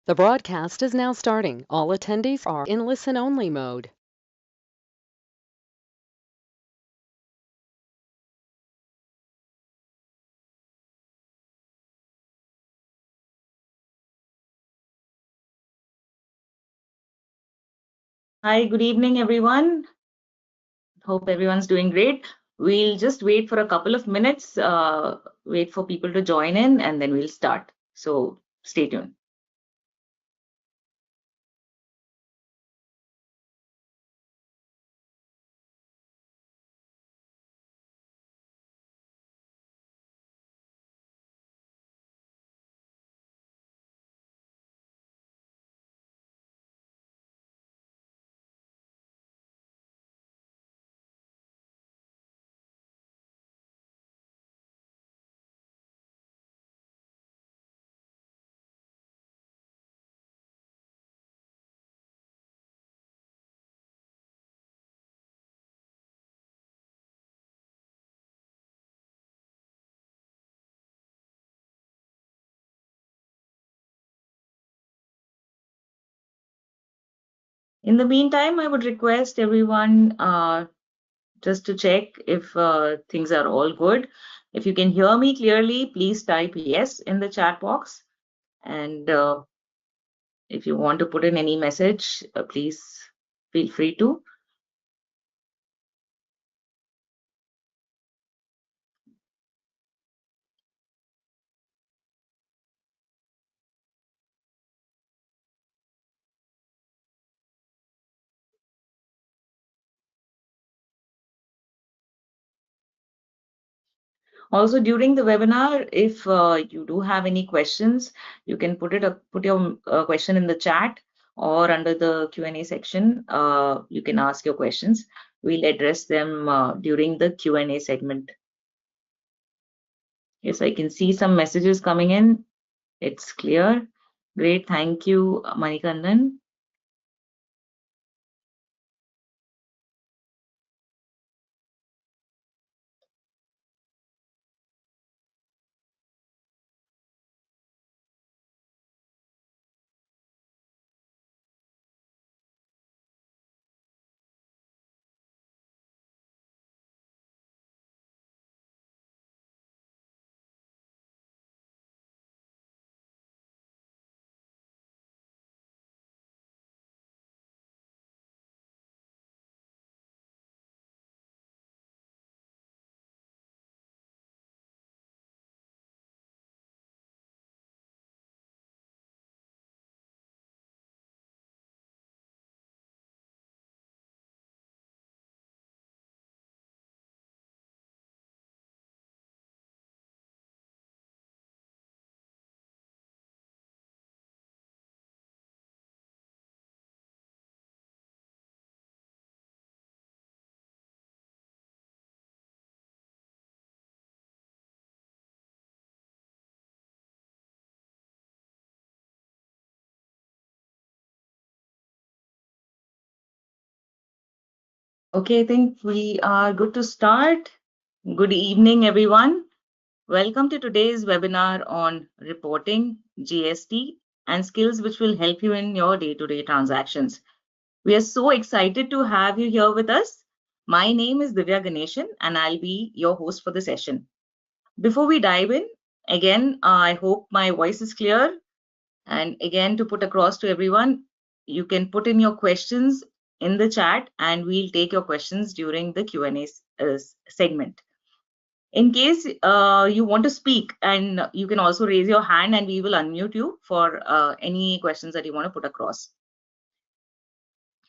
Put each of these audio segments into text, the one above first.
The broadcast is now starting. All attendees are in listen-only mode. Hi, good evening, everyone. Hope everyone's doing great. We'll just wait for a couple of minutes, wait for people to join in, and then we'll start. So stay tuned. In the meantime, I would request everyone just to check if things are all good. If you can hear me clearly, please type yes in the chat box. And if you want to put in any message, please feel free to. Also, during the webinar, if you do have any questions, you can put your question in the chat or under the Q&A section. You can ask your questions. We'll address them during the Q&A segment. Yes, I can see some messages coming in. It's clear. Great. Thank you, Manikandan. Okay, I think we are good to start. Good evening, everyone. Welcome to today's webinar on reporting, GST, and skills which will help you in your day-to-day transactions. We are so excited to have you here with us. My name is Divya Ganeshan, and I'll be your host for the session. Before we dive in, again, I hope my voice is clear. And again, to put across to everyone, you can put in your questions in the chat, and we'll take your questions during the Q&A segment. In case you want to speak, and you can also raise your hand and we will unmute you for any questions that you want to put across.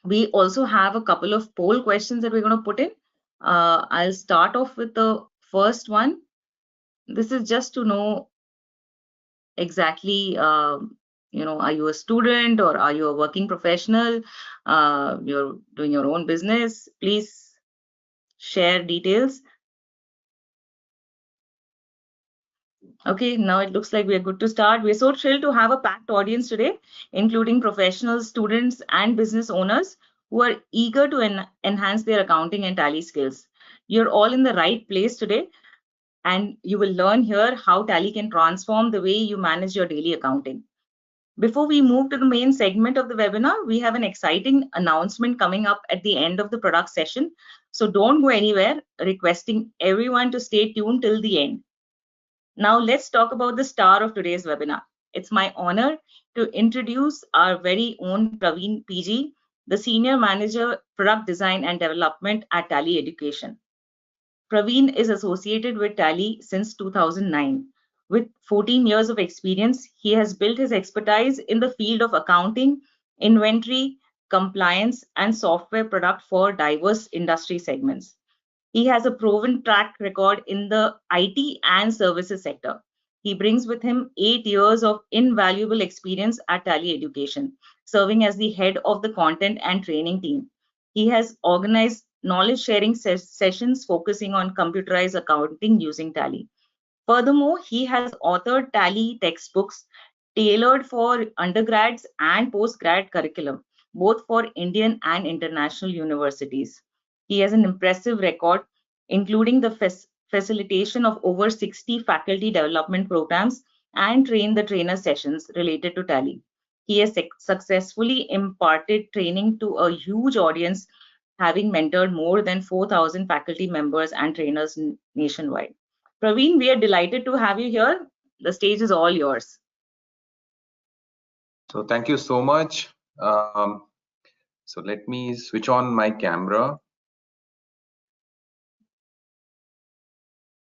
We also have a couple of poll questions that we're going to put in. I'll start off with the first one. This is just to know exactly, are you a student or are you a working professional? You're doing your own business. Please share details. Okay, now it looks like we are good to start. We're so thrilled to have a packed audience today, including professionals, students, and business owners who are eager to enhance their accounting and tally skills. You're all in the right place today, and you will learn here how Tally can transform the way you manage your daily accounting. Before we move to the main segment of the webinar, we have an exciting announcement coming up at the end of the product session. So don't go anywhere, requesting everyone to stay tuned till the end. Now let's talk about the star of today's webinar. It's my honor to introduce our very own Praveen PG, the Senior Manager, Product Design and Development at Tally Education. Praveen is associated with Tally since 2009. With 14 years of experience, he has built his expertise in the field of accounting, inventory, compliance, and software product for diverse industry segments. He has a proven track record in the IT and services sector. He brings with him 8 years of invaluable experience at Tally Education, serving as the head of the content and training team. He has organized knowledge sharing sessions focusing on computerized accounting using Tally. Furthermore, he has authored Tally textbooks tailored for undergrads and postgrad curriculum, both for Indian and international universities. He has an impressive record, including the facilitation of over 60 faculty development programs and train the trainer sessions related to Tally. He has successfully imparted training to a huge audience, having mentored more than 4,000 faculty members and trainers nationwide. Praveen, we are delighted to have you here. The stage is all yours. So thank you so much. So let me switch on my camera.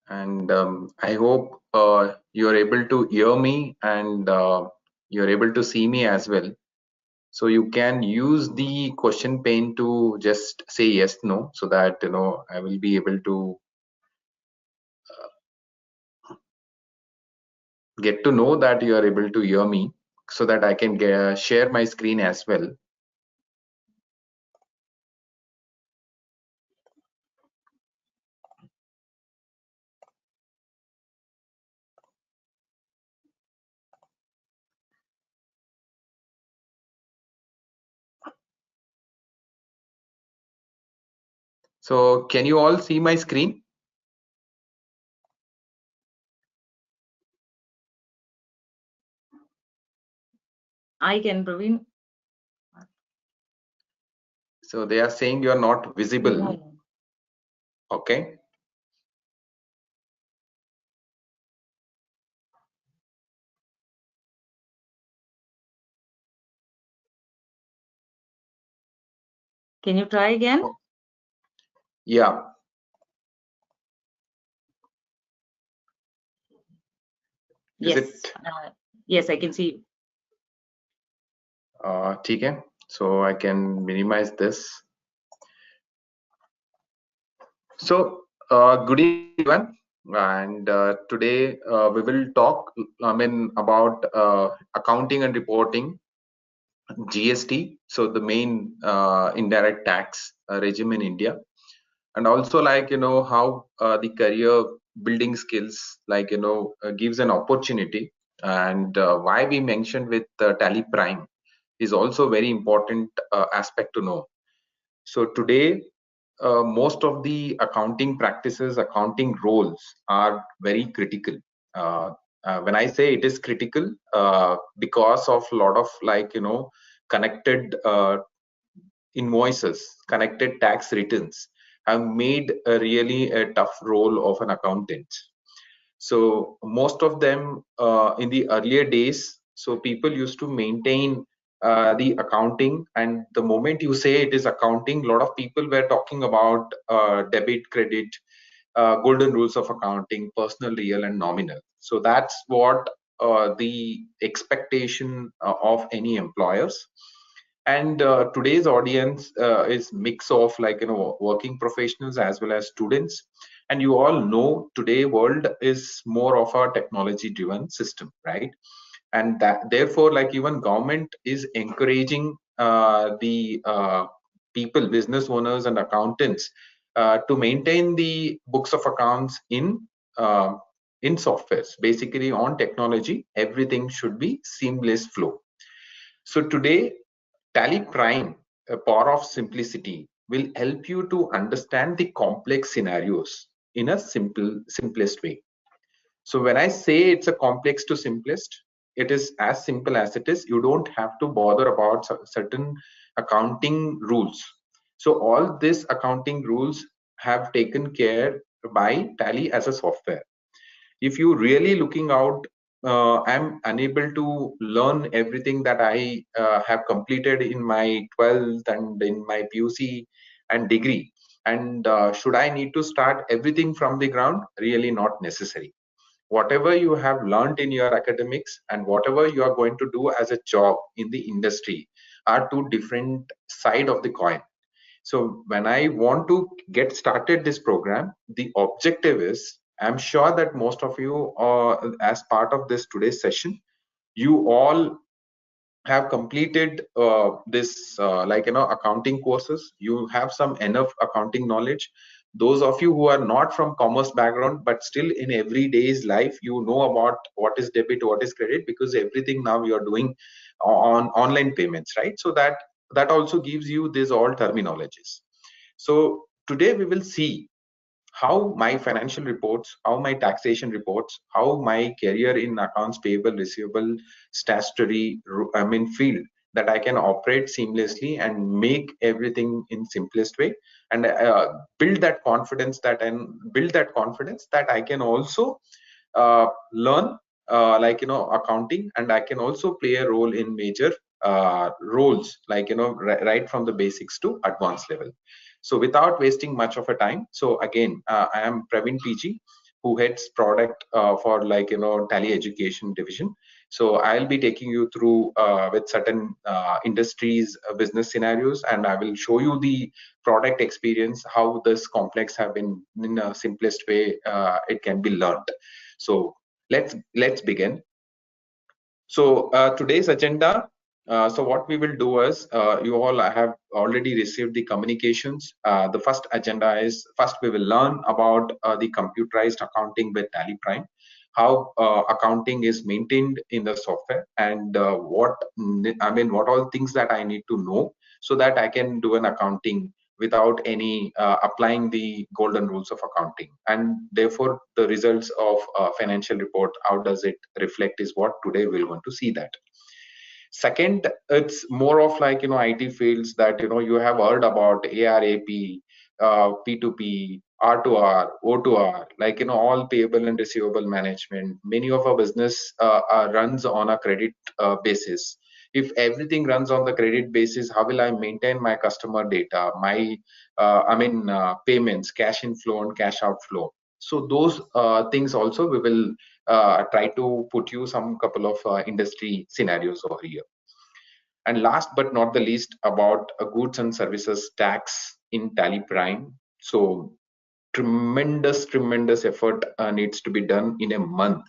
And I hope you're able to hear me and you're able to see me as well. So you can use the question pane to just say yes, no, so that I will be able to get to know that you are able to hear me, so that I can share my screen as well. So can you all see my screen? I can, Praveen. So they are saying you are not visible. Okay. Can you try again? Yeah. Yes. Yes, I can see you. Okay. So I can minimize this. So good evening, everyone. And today we will talk, about accounting and reporting, GST. So the main indirect tax regime in India, and also how the career building skills gives an opportunity, and why we mentioned with TallyPrime is also very important aspect to know. So today, most of the accounting practices, accounting roles are very critical. When I say it is critical, because of a lot of connected invoices, connected tax returns have made a really a tough role of an accountant. So most of them in the earlier days, so people used to maintain the accounting, and the moment you say it is accounting, a lot of people were talking about debit, credit, golden rules of accounting, personal, real, and nominal. So that's what the expectation of any employers. And today's audience is mix of working professionals as well as students. And you all know today world is more of a technology driven system, right? And that therefore even government is encouraging the people, business owners and accountants to maintain the books of accounts uh, in softwares, basically on technology. Everything should be seamless flow. So today TallyPrime, a power of simplicity, will help you to understand the complex scenarios in a simplest way. So when I say it's a complex to simplest, it is as simple as it is. You don't have to bother about certain accounting rules. So all these accounting rules have taken care by Tally as a software. If you really looking out, I'm unable to learn everything that I have completed in my 12th and in my PUC and degree, and should I need to start everything from the ground? Really not necessary. Whatever you have learned in your academics and whatever you are going to do as a job in the industry are two different side of the coin. So when I want to get started this program, the objective is, I'm sure that most of you are, as part of this today's session, you all have completed this accounting courses. You have some enough accounting knowledge. Those of you who are not from commerce background but still in everyday's life, you know about what is debit, what is credit, because everything now you are doing on online payments, right? So that also gives you these all terminologies. So today we will see how my financial reports, how my taxation reports, how my career in accounts payable, receivable, statutory, field, that I can operate seamlessly and make everything in simplest way, and build that confidence that I can also learn accounting, and I can also play a role in major roles, right from the basics to advanced level. So without wasting much of a time, so again, I am Praveen PG, who heads product for Tally Education division. So I'll be taking you through with certain industries, business scenarios, and I will show you the product experience, how this complex have been in a simplest way it can be learned. So let's begin. So today's agenda. So what we will do is, you all have already received the communications. The first agenda is, first we will learn about the computerized accounting with TallyPrime, how accounting is maintained in the software, and what all things that I need to know so that I can do an accounting without any applying the golden rules of accounting, and therefore the results of financial report, how does it reflect, is what today we're going to see that. Second, it's more of IT fields that you have heard about: ARAP, P2P, R2R, O2R, all payable and receivable management. Many of our business runs on a credit basis. If everything runs on the credit basis, how will I maintain my customer data, my payments, cash inflow and cash outflow? So those things also we will try to put you some couple of industry scenarios over here. And last but not the least, about goods and services tax in TallyPrime. So tremendous effort needs to be done in a month.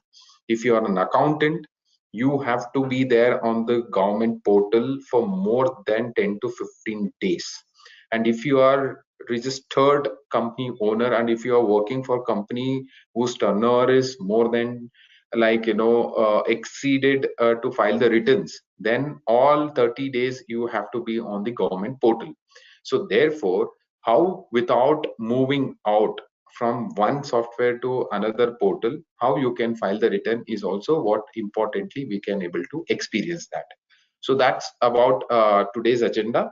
If you are an accountant, you have to be there on the government portal for more than 10 to 15 days. And if you are registered company owner, and if you are working for a company whose turnover is more than exceeded to file the returns, then all 30 days you have to be on the government portal. So therefore, how, without moving out from one software to another portal, how you can file the return is also what importantly we can able to experience that. So that's about today's agenda.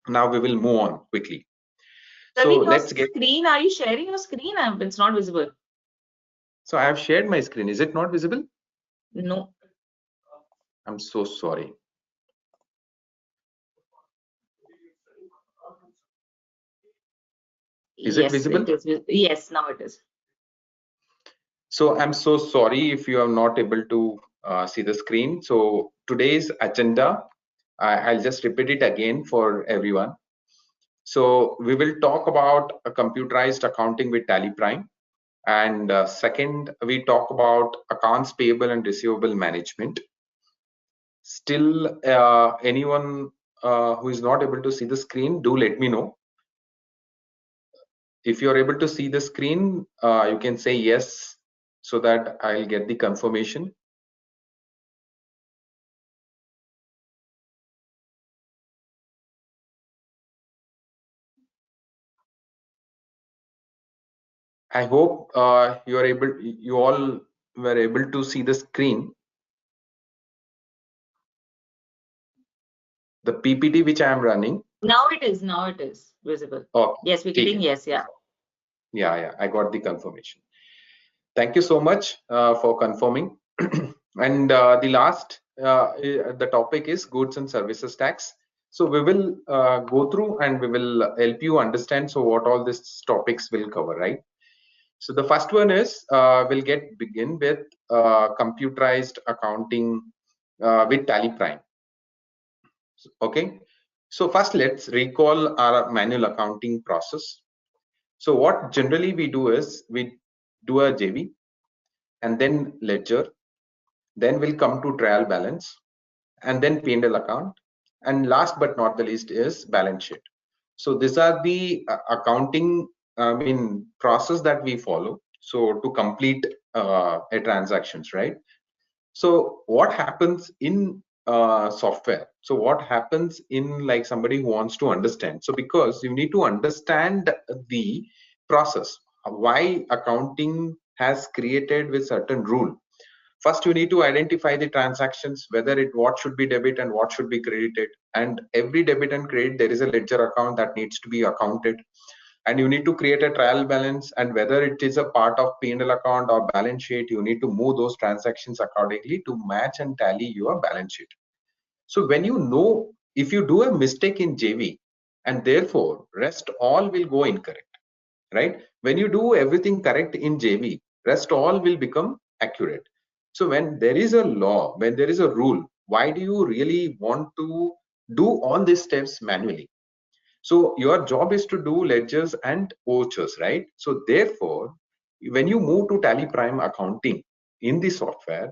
Now we will move on quickly. So Praveen, your let's get. screen, are you sharing your screen? It's not visible. So I have shared my screen. Is it not visible? No. I'm so sorry. Is it Yes, visible? it is. Yes, now it is. So I'm so sorry if you are not able to see the screen. So today's agenda, I'll just repeat it again for everyone. So we will talk about a computerized accounting with TallyPrime. And second, we talk about accounts payable and receivable management. Still, anyone who is not able to see the screen, do let me know. If you're able to see the screen, you can say yes, so that I'll get the confirmation. I hope you all were able to see the screen. The PPT which I am running. Now it is visible. Okay. Yes, we're getting yes, yeah. Yeah, I got the confirmation. Thank you so much for confirming. And the last, the topic is goods and services tax. So we will go through and we will help you understand. So what all these topics will cover, right? So the first one is we'll begin with computerized accounting with TallyPrime. Okay. So first, let's recall our manual accounting process. So what generally we do is we do a JV and then ledger, then we'll come to trial balance and then P&L account, and last but not the least is balance sheet. So these are the accounting process that we follow, so to complete a transactions, right? So what happens in software? So what happens in like somebody who wants to understand? So because you need to understand the process, why accounting has created with certain rule. First, you need to identify the transactions, whether what should be debit and what should be credited. And every debit and credit, there is a ledger account that needs to be accounted. And you need to create a trial balance, and whether it is a part of P&L account or balance sheet, you need to move those transactions accordingly to match and tally your balance sheet. So when you know, if you do a mistake in JV, and therefore rest all will go incorrect, right? When you do everything correct in JV, rest all will become accurate. So when there is a law, when there is a rule, why do you really want to do all these steps manually? So your job is to do ledgers and vouchers, right? So therefore, when you move to TallyPrime accounting in the software,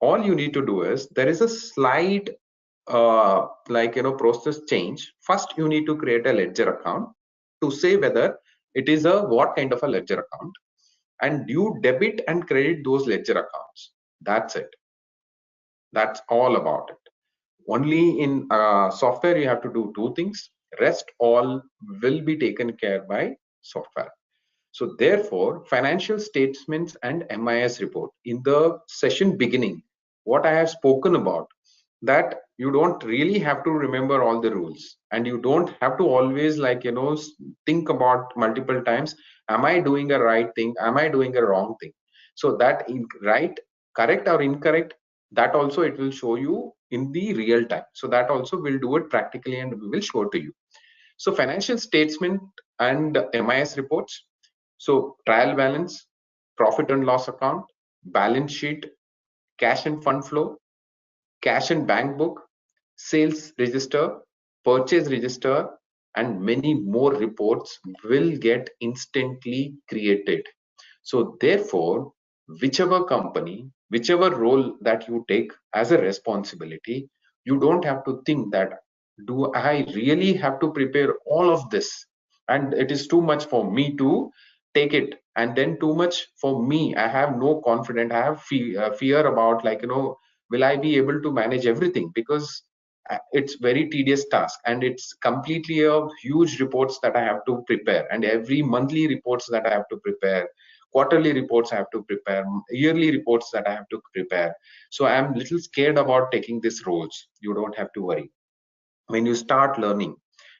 all you need to do is there is a slide process change. First, you need to create a ledger account to say whether it is a what kind of a ledger account, and you debit and credit those ledger accounts. That's it. That's all about it. Only in software you have to do two things. Rest all will be taken care by software. So therefore, financial statements and MIS report in the session beginning, what I have spoken about, that you don't really have to remember all the rules, and you don't have to always think about multiple times, am I doing a right thing? Am I doing a wrong thing? So that in right, correct or incorrect, that also it will show you in the real time. So that also will do it practically and we will show to you. So financial statement and MIS reports. So trial balance, profit and loss account, balance sheet, cash and fund flow, cash and bank book, sales register, purchase register, and many more reports will get instantly created. So therefore, whichever company, whichever role that you take as a responsibility, you don't have to think that, do I really have to prepare all of this? And it is too much for me to take it. And then too much for me, I have no confidence. I have fear about will I be able to manage everything? Because it's very tedious task, and it's completely a huge reports that I have to prepare, and every monthly reports that I have to prepare, quarterly reports I have to prepare, yearly reports that I have to prepare. So I'm little scared about taking these roles. You don't have to worry. When you start learning,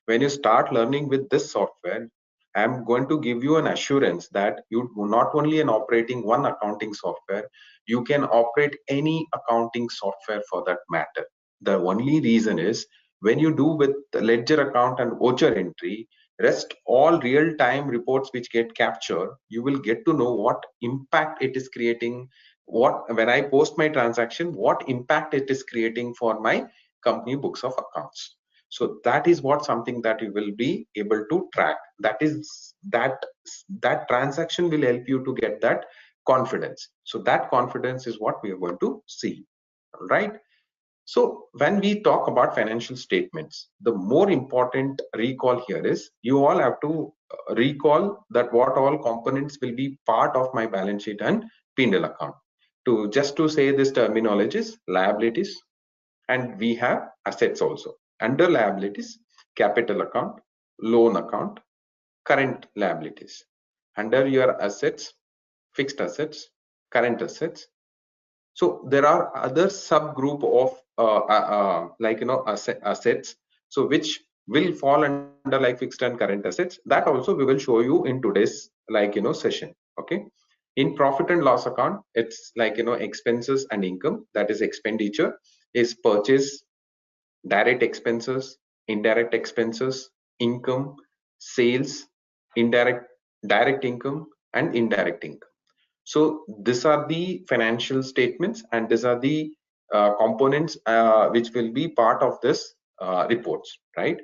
with this software, I'm going to give you an assurance that you not only an operating one accounting software, you can operate any accounting software for that matter. The only reason is when you do with the ledger account and voucher entry, rest all real time reports which get captured, you will get to know what impact it is creating, what when I post my transaction, what impact it is creating for my company books of accounts. So that is what something that you will be able to track. That is that transaction will help you to get that confidence. So that confidence is what we are going to see. All right. So when we talk about financial statements, the more important recall here is you all have to recall that what all components will be part of my balance sheet and P&L account. To just to say this terminologies, liabilities, and we have assets also. Under liabilities, capital account, loan account, current liabilities. Under your assets, fixed assets, current assets. So there are other subgroup of assets so which will fall under like fixed and current assets. That also we will show you in today's session. Okay. In profit and loss account, it's expenses and income. That is expenditure is purchase, direct expenses, indirect expenses, income, sales, indirect, direct income, and indirect income. So these are the financial statements, and these are the components which will be part of this reports, right?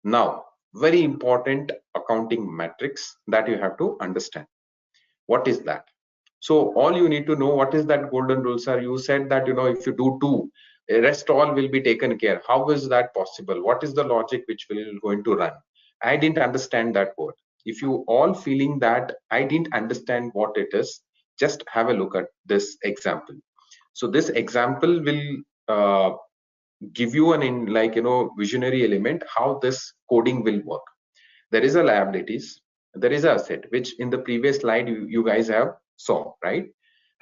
Now, very important accounting metrics that you have to understand. What is that? So all you need to know, what is that golden rule, sir? You said that if you do two, rest all will be taken care. How is that possible? What is the logic which will going to run? I didn't understand that word. If you all feeling that I didn't understand what it is, just have a look at this example. So this example will give you an visionary element how this coding will work. There is a liabilities, there is a asset, which in the previous slide you guys have saw, right?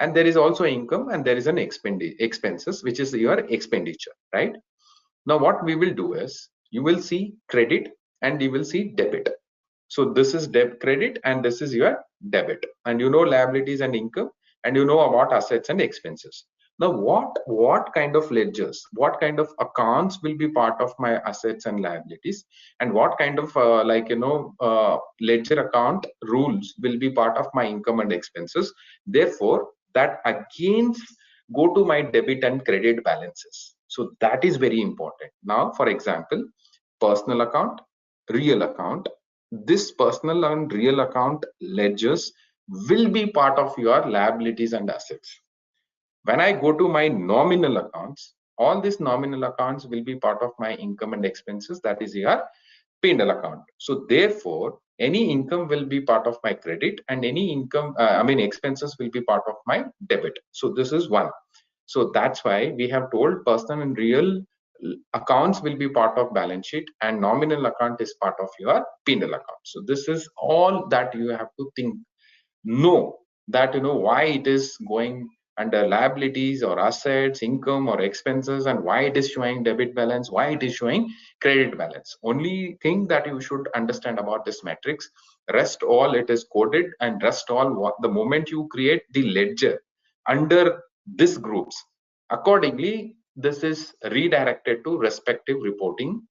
And there is also income, and there is an expenses, which is your expenditure, right? Now what we will do is, you will see credit and you will see debit. So this is credit and this is your debit, and liabilities and income, and about assets and expenses. Now what kind of ledgers, what kind of accounts will be part of my assets and liabilities, and what kind of ledger account rules will be part of my income and expenses? Therefore that again go to my debit and credit balances. So that is very important. Now for example, personal account, real account, this personal and real account ledgers will be part of your liabilities and assets. When I go to my nominal accounts, all these nominal accounts will be part of my income and expenses, that is your P&L account. So therefore any income will be part of my credit, and any income expenses will be part of my debit. So this is one. So that's why we have told personal and real accounts will be part of balance sheet, and nominal account is part of your P&L account. So this is all that you have to think, know that why it is going under liabilities or assets, income or expenses, and why it is showing debit balance, why it is showing credit balance. Only thing that you should understand about this matrix, rest all it is coded, and rest all what the moment you create the ledger under this groups, accordingly this is redirected to respective reporting,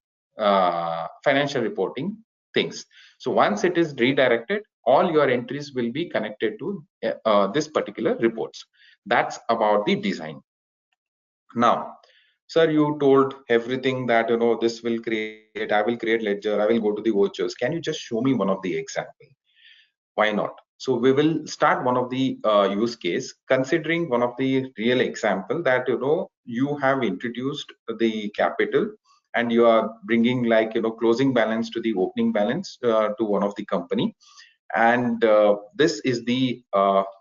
financial reporting things. So once it is redirected, all your entries will be connected to this particular reports. That's about the design. Now sir, you told everything that this will create, I will create ledger, I will go to the vouchers. Can you just show me one of the example? Why not? So we will start one of the use case, considering one of the real example that you have introduced the capital, and you are bringing closing balance to the opening balance to one of the company, and this is the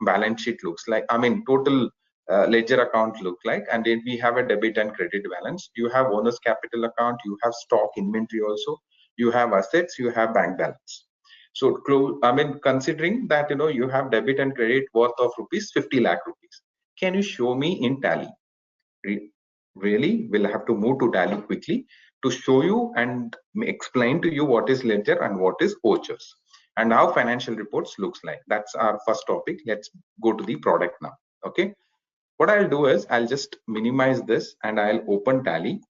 balance sheet looks like, total ledger account look like, and then we have a debit and credit balance. You have owner's capital account, you have stock inventory also, you have assets, you have bank balance. So considering that you have debit and credit worth of rupees 50 lakh rupees, can you show me in Tally? Really, we'll have to move to Tally quickly to show you and explain to you what is ledger and what is vouchers, and how financial reports looks like. That's our first topic. Let's go to the product now. Okay, what I'll do is I'll just minimize this and I'll open Tally,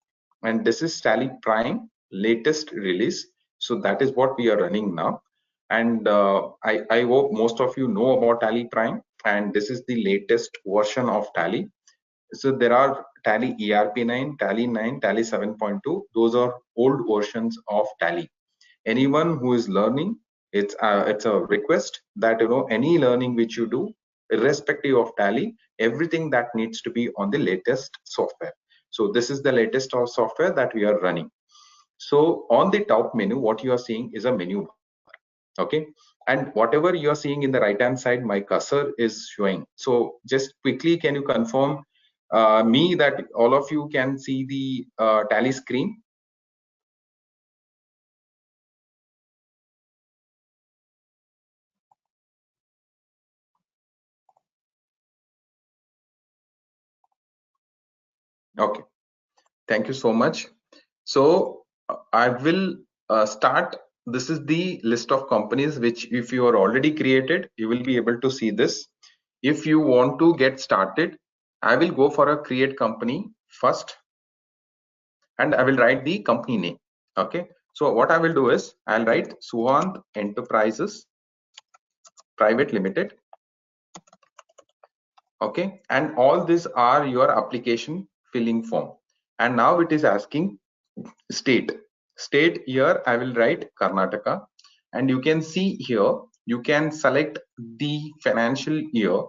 and this is TallyPrime latest release. So that is what we are running now, and I hope most of you know about TallyPrime, and this is the latest version of Tally. So there are Tally ERP9, Tally 9, Tally 7.2. Those are old versions of Tally. Anyone who is learning, it's a request that any learning which you do, irrespective of Tally, everything that needs to be on the latest software. So this is the latest of software that we are running. So on the top menu, what you are seeing is a menu bar. Okay, and whatever you are seeing in the right hand side, my cursor is showing. So just quickly, can you confirm me that all of you can see the Tally screen? Okay, thank you so much. So I will start. This is the list of companies which, if you are already created, you will be able to see this. If you want to get started, I will go for a create company first, and I will write the company name. Okay. So what I will do is I'll write Suhant Enterprises Private Limited. Okay. And all these are your application filling form. And now it is asking state. State here I will write Karnataka, and you can see here you can select the financial year.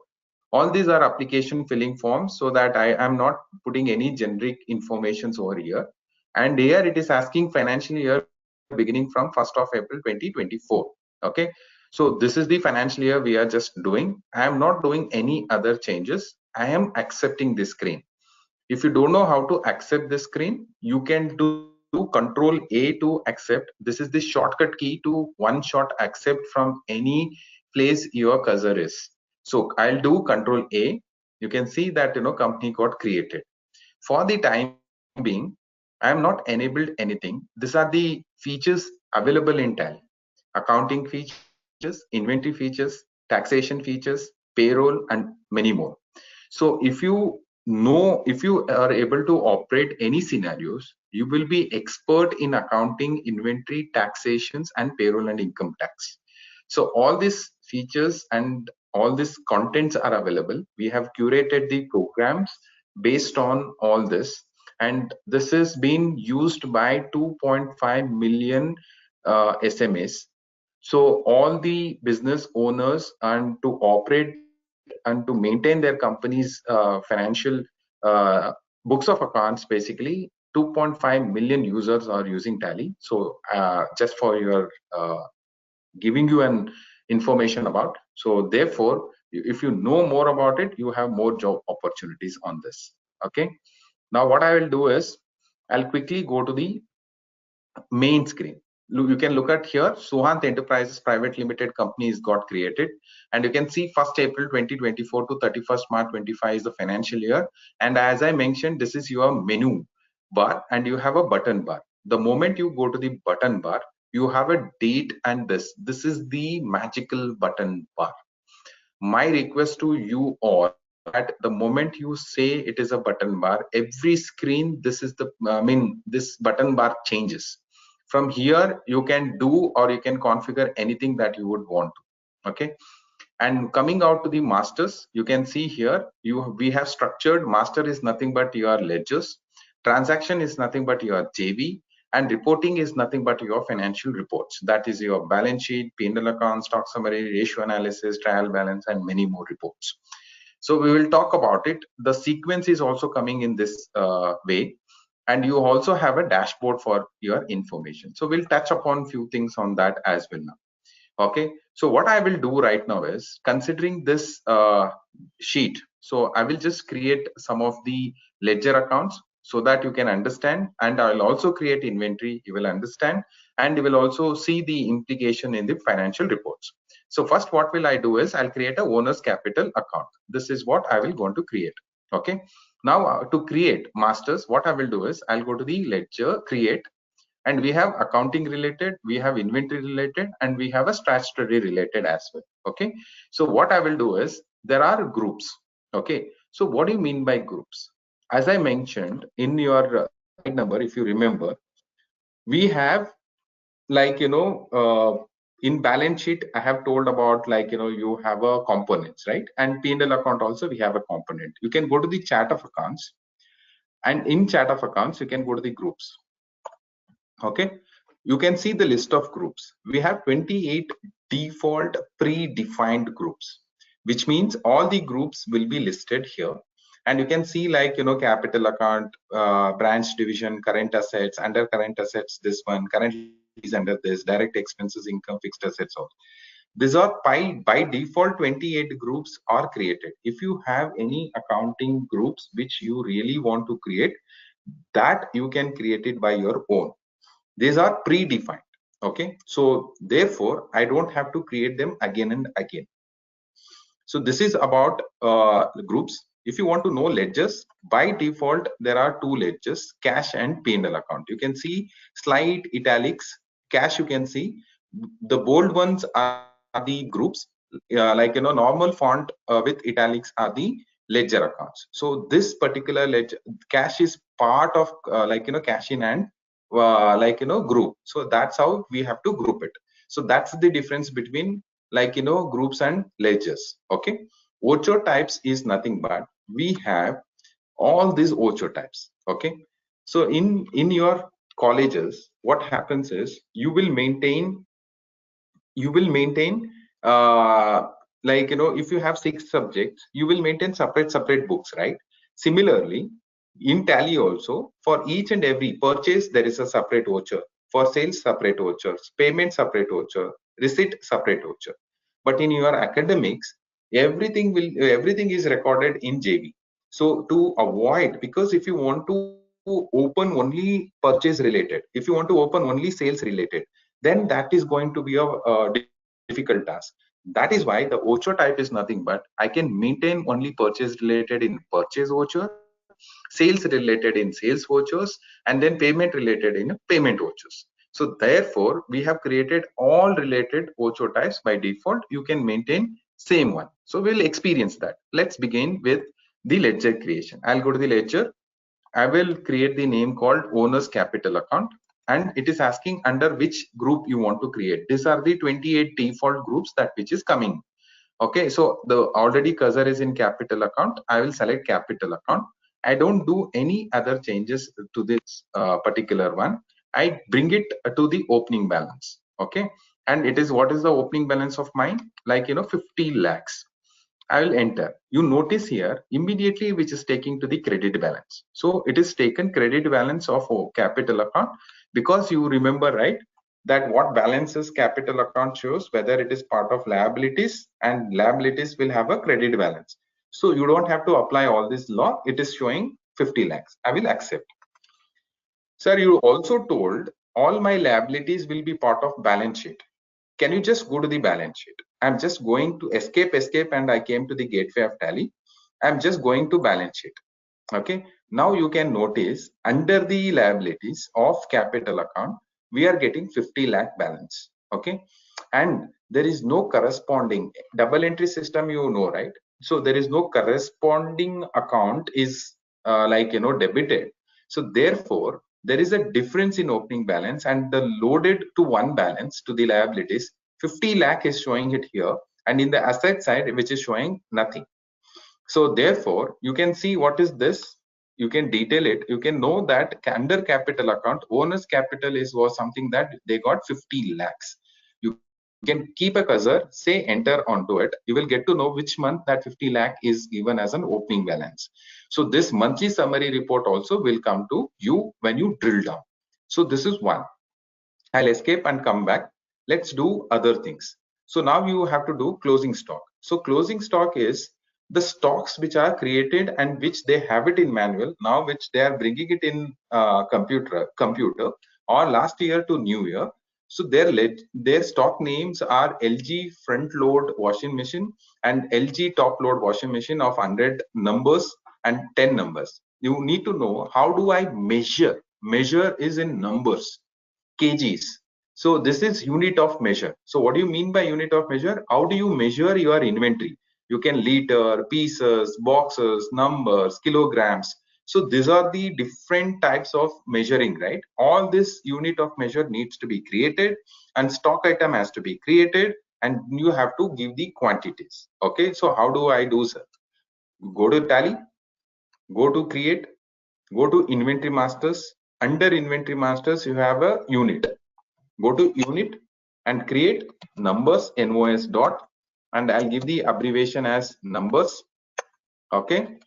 All these are application filling forms, so that I am not putting any generic informations over here. And here it is asking financial year beginning from 1st of April 2024. Okay, so this is the financial year we are just doing. I am not doing any other changes. I am accepting this screen. If you don't know how to accept this screen, you can do Control A to accept. This is the shortcut key to one shot accept from any place your cursor is. So I'll do Control A. You can see that company got created. For the time being, I am not enabled anything. These are the features available in Tally: accounting features, inventory features, taxation features, payroll, and many more. So if you are able to operate any scenarios, you will be expert in accounting, inventory, taxations, and payroll and income tax. So all these features and all these contents are available. We have curated the programs based on all this, and this is being used by 2.5 million SMEs. So all the business owners, and to operate and to maintain their company's financial uh, books of accounts, basically 2.5 million users are using Tally. So just for your giving you an information about. So therefore, if you know more about it, you have more job opportunities on this. Okay. Now what I will do is I'll quickly go to the main screen. You can look at here, Suhant Enterprises Private Limited company is got created, and you can see 1st April 2024 to 31st March 25 is the financial year. And as I mentioned, this is your menu bar, and you have a button bar. The moment you go to the button bar, you have a date, and this is the magical button bar. My request to you all that the moment you say it is a button bar, every screen, this is the this button bar changes. From here you can do, or you can configure anything that you would want to. Okay. And coming out to the masters, you can see here we have structured. Master is nothing but your ledgers, transaction is nothing but your JV, and reporting is nothing but your financial reports. That is your balance sheet, P&L account, stock summary, ratio analysis, trial balance, and many more reports. So we will talk about it. The sequence is also coming in this way, and you also have a dashboard for your information. So we'll touch upon few things on that as well now. Okay, so what I will do right now is, considering this sheet, so I will just create some of the ledger accounts so that you can understand, and I will also create inventory, you will understand, and you will also see the implication in the financial reports. So first what will I do is I'll create a owner's capital account. This is what I will going to create. Okay, now to create masters, what I will do is I'll go to the ledger create, and we have accounting related, we have inventory related, and we have a statutory related as well. Okay, so what I will do is there are groups. Okay, so what do you mean by groups? As I mentioned in your slide number, if you remember, we have, like in balance sheet I have told about, like you have a components, right? And P&L account also we have a component. You can go to the chart of accounts, and in chart of accounts you can go to the groups. Okay, you can see the list of groups. We have 28 default predefined groups, which means all the groups will be listed here. And you can see, like capital account, branch division, current assets, under current assets, this one currently is under this, direct expenses, income, fixed assets. All these are by default 28 groups are created. If you have any accounting groups which you really want to create, that you can create it by your own. These are predefined. Okay, so therefore I don't have to create them again and again. So this is about the groups. If you want to know ledgers, by default, there are two ledgers, cash and P&L account. You can see slight italics, cash you can see. The bold ones are the groups, normal font with italics are the ledger accounts. So this particular ledger, cash is part of cash in and group. So that's how we have to group it. So that's the difference between groups and ledgers. Okay, Ocho types is nothing but we have all these Ocho types. Okay, so in your colleges, what happens is you will maintain if you have 6 subjects, you will maintain separate books, right? Similarly, in Tally also, for each and every purchase there is a separate voucher, for sales separate vouchers, payment separate voucher, receipt separate voucher. But in your academics, everything is recorded in JV. So to avoid, because if you want to open only purchase related, if you want to open only sales related, then that is going to be a difficult task. That is why the Ocho type is nothing but I can maintain only purchase related in purchase voucher, sales related in sales vouchers, and then payment related in payment vouchers. So therefore, we have created all related Ocho types. By default, you can maintain same one. So we'll experience that. Let's begin with the ledger creation. I'll go to the ledger. I will create the name called owner's capital account, and it is asking under which group you want to create. These are the 28 default groups that which is coming. Okay, so the already cursor is in capital account. I will select capital account. I don't do any other changes to this particular one. I bring it to the opening balance. Okay, and it is, what is the opening balance of mine? 50 lakhs. I will enter. You notice here immediately which is taking to the credit balance. So it is taken credit balance of capital account, because you remember, right, that what balances capital account shows whether it is part of liabilities, and liabilities will have a credit balance. So you don't have to apply all this law. It is showing 50 lakhs. I will accept. Sir, you also told all my liabilities will be part of balance sheet. Can you just go to the balance sheet? I'm just going to escape, and I came to the gateway of Tally. I'm just going to balance sheet. Okay. Now you can notice under the liabilities of capital account, we are getting 50 lakh balance. Okay. And there is no corresponding double entry system, you know, right? So there is no corresponding account is debited. So therefore, there is a difference in opening balance, and the loaded to one balance to the liabilities, 50 lakh is showing it here, and in the asset side, which is showing nothing. So therefore, you can see what is this. You can detail it. You can know that under capital account, owner's capital was something that they got 50 lakhs. You can keep a cursor, say enter onto it. You will get to know which month that 50 lakh is given as an opening balance. So this monthly summary report also will come to you when you drill down. So this is one. I'll escape and come back. Let's do other things. So now you have to do closing stock. So closing stock is the stocks which are created and which they have it in manual, now which they are bringing it in computer, or last year to new year. So their stock names are LG front load washing machine and LG top load washing machine of 100 numbers and 10 numbers. You need to know, how do I measure? Measure is in numbers, kgs. So this is unit of measure. So what do you mean by unit of measure? How do you measure your inventory? You can liter, pieces, boxes, numbers, kilograms. So these are the different types of measuring, right? All this unit of measure needs to be created, and stock item has to be created, and you have to give the quantities. Okay, so how do I do, sir? Go to Tally, go to create, go to inventory masters. Under inventory masters, you have a unit. Go to unit and create numbers NOS dot, and I'll give the abbreviation as numbers. Okay,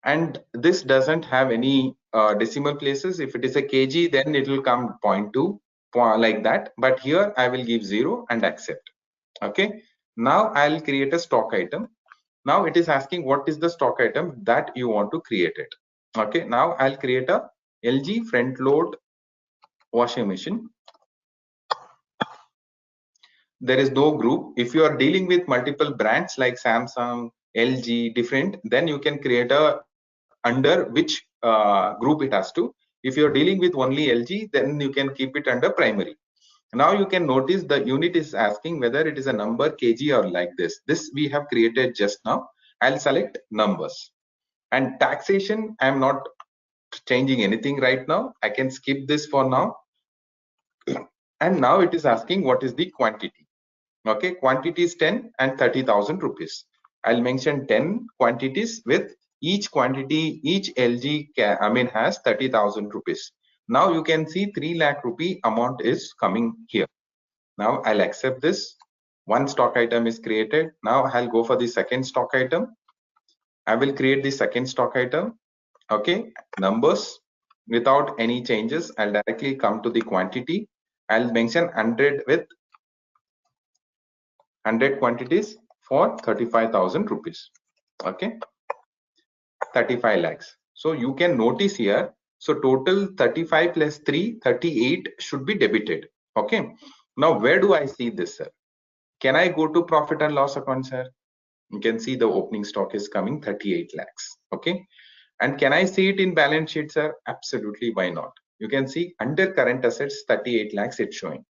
and this doesn't have any decimal places. If it is a kg, then it will come 0.2 like that, but here I will give 0 and accept. Okay, now I'll create a stock item. Now it is asking what is the stock item that you want to create it. Okay, now I'll create a LG front load washing machine. There is no group. If you are dealing with multiple brands like Samsung, LG, different, then you can create a under which group it has to. If you're dealing with only LG, then you can keep it under primary. Now you can notice the unit is asking whether it is a number, kg, or like this. This we have created just now. I'll select numbers. And taxation, I'm not changing anything right now. I can skip this for now. And now it is asking what is the quantity. Okay, quantity is 10 and 30,000 rupees. I'll mention 10 quantities with each quantity, each LG has 30,000 rupees. Now you can see 3 lakh rupee amount is coming here. Now I'll accept this. One stock item is created. Now I'll go for the second stock item. I will create the second stock item. Okay, numbers without any changes. I'll directly come to the quantity. I'll mention 100 with 100 quantities for 35,000 rupees. Okay, 35 lakhs. So you can notice here, so total 35 plus 3, 38 should be debited. Okay, now where do I see this, sir? Can I go to profit and loss account, sir? You can see the opening stock is coming 38 lakhs. Okay, and can I see it in balance sheet, sir? Absolutely, why not? You can see under current assets 38 lakhs it's showing.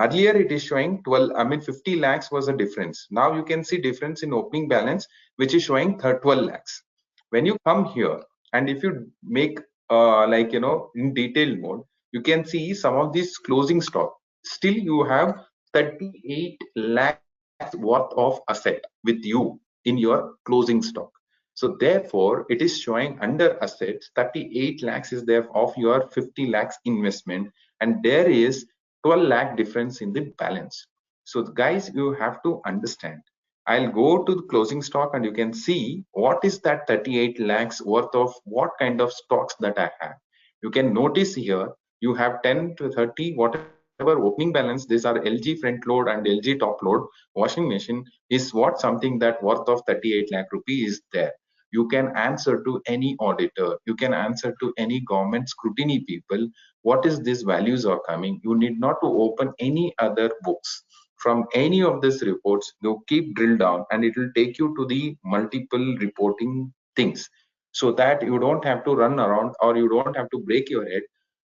Earlier it is showing 50 lakhs was a difference. Now you can see difference in opening balance, which is showing 12 lakhs. When you come here and if you make in detail mode, you can see some of these closing stock. Still you have 38 lakhs worth of asset with you in your closing stock. So therefore, it is showing under assets 38 lakhs is there of your 50 lakhs investment, and there is 12 lakh difference in the balance. So guys, you have to understand. I'll go to the closing stock and you can see what is that 38 lakhs worth of what kind of stocks that I have. You can notice here you have 10 to 30 whatever opening balance. These are LG front load and LG top load washing machine is what something that worth of 38 lakh rupee is there. You can answer to any auditor, you can answer to any government scrutiny people what is these values are coming. You need not to open any other books. From any of these reports, you keep drill down and it will take you to the multiple reporting things, so that you don't have to run around or you don't have to break your head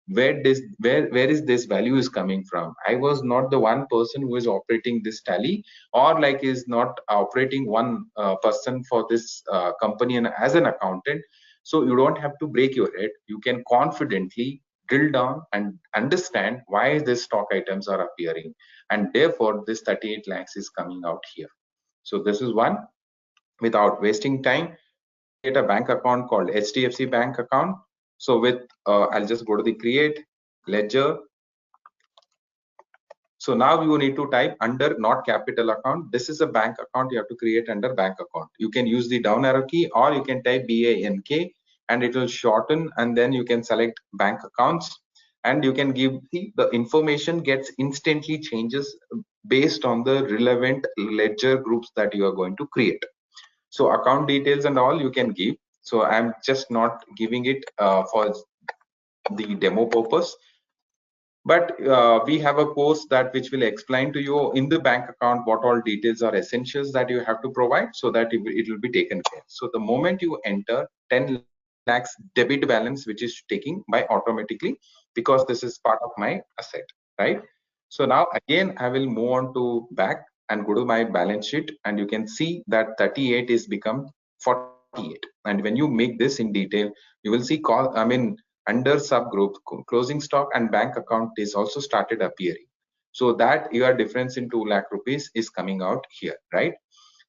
where is this value is coming from. I was not the one person who is operating this tally, or like is not operating one person for this company and as an accountant. So you don't have to break your head. You can confidently drill down and understand why these stock items are appearing, and therefore this 38 lakhs is coming out here. So this is one. Without wasting time, I'll create a bank account called HDFC bank account. So with I'll just go to the create ledger. So now you need to type under not capital account. This is a bank account you have to create under bank account. You can use the down arrow key or you can type BANK and it will shorten, and then you can select bank accounts and you can give the information gets instantly changes based on the relevant ledger groups that you are going to create. So account details and all you can give. So I'm just not giving it for the demo purpose, but we have a course that which will explain to you in the bank account what all details are essentials that you have to provide so that it will be taken care. So the moment you enter 10 lakhs debit balance, which is taking by automatically, because this is part of my asset, right? So now again I will move on to back and go to my balance sheet, and you can see that 38 is become 48. And when you make this in detail, you will see under subgroup closing stock and bank account is also started appearing, so that your difference in 2 lakh rupees is coming out here, right?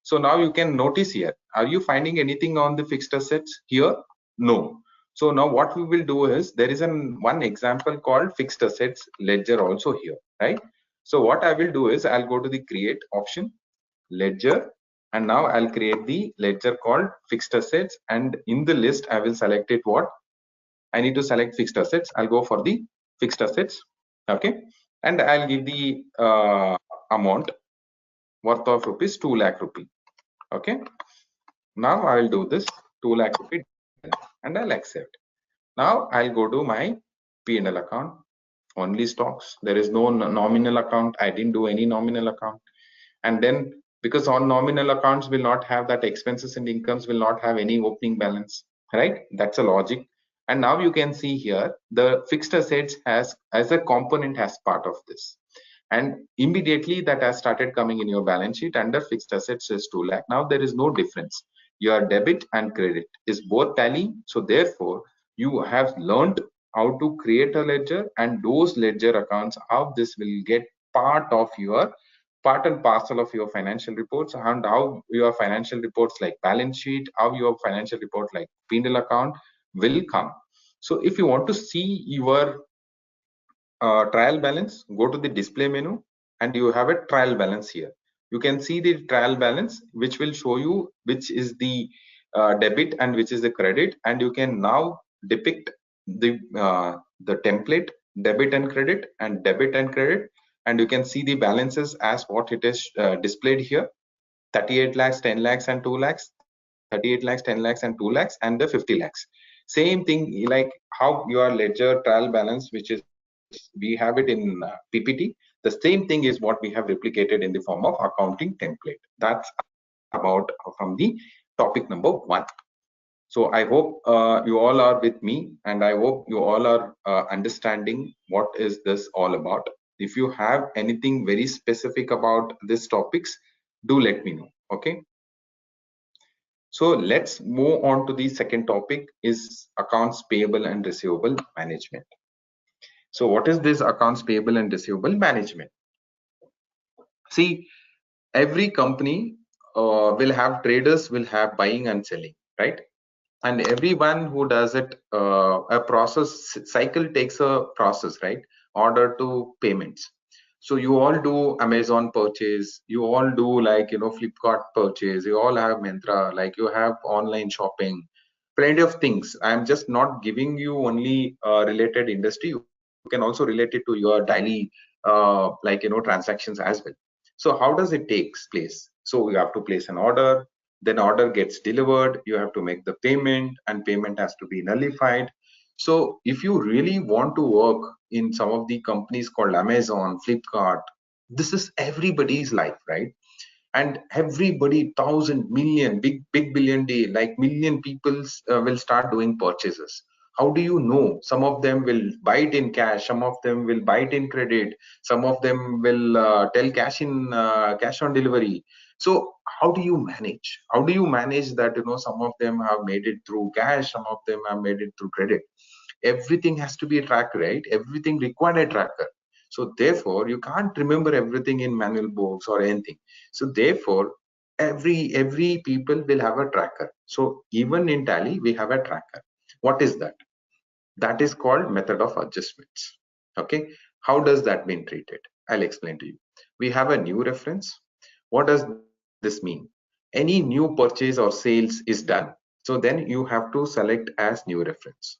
So now you can notice here, are you finding anything on the fixed assets here? No. So now what we will do is there is one example called fixed assets ledger also here, right? So what I will do is I'll go to the create option, ledger, and now I'll create the ledger called fixed assets, and in the list I will select it what I need to select fixed assets. I'll go for the fixed assets. Okay, and I'll give the amount worth of rupees 2 lakh rupee. Okay, now I will do this 2 lakh rupee and I'll accept. Now I'll go to my P&L account, only stocks. There is no nominal account. I didn't do any nominal account. And then because on nominal accounts will not have that, expenses and incomes will not have any opening balance, right? That's a logic. And now you can see here the fixed assets has as a component as part of this, and immediately that has started coming in your balance sheet under fixed assets is 2 lakh. Now there is no difference, your debit and credit is both tally. So therefore you have learned how to create a ledger, and those ledger accounts, how this will get part of your part and parcel of your financial reports, and how your financial reports like balance sheet, how your financial report like P&L account will come. So if you want to see your trial balance, go to the display menu and you have a trial balance here. You can see the trial balance which will show you which is the debit and which is the credit, and you can now depict the template debit and credit and debit and credit, and you can see the balances as what it is displayed here: 38 lakhs, 10 lakhs and 2 lakhs, 38 lakhs, 10 lakhs and 2 lakhs, and the 50 lakhs. Same thing like how your ledger trial balance, which is we have it in PPT, the same thing is what we have replicated in the form of accounting template. That's about from the topic number 1. So I hope you all are with me, and I hope you all are understanding what is this all about. If you have anything very specific about these topics, do let me know. Okay. So let's move on to the second topic, is accounts payable and receivable management. So what is this accounts payable and receivable management? See, every company will have traders, will have buying and selling, right? And everyone who does it, a process cycle takes a process, right? Order to payments. So you all do Amazon purchase, you all do like, you know, Flipkart purchase, you all have Myntra, like you have online shopping, plenty of things. I'm just not giving you only related industry. You can also relate it to your daily like, you know, transactions as well. So how does it takes place? So you have to place an order, then order gets delivered, you have to make the payment, and payment has to be nullified. So if you really want to work in some of the companies called Amazon, Flipkart, this is everybody's life, right? And everybody, thousand million, big billion day, like million people will start doing purchases. How do you know? Some of them will buy it in cash, some of them will buy it in credit, some of them will tell cash on delivery. So how do you manage? How do you manage that? You know, some of them have made it through cash, some of them have made it through credit. Everything has to be a tracker, right? Everything required a tracker. So therefore you can't remember everything in manual books or anything. So therefore every people will have a tracker. So even in Tally we have a tracker. What is that? That is called method of adjustments. Okay, how does that mean treated? I'll explain to you. We have a new reference. What does this mean? Any new purchase or sales is done, so then you have to select as new reference.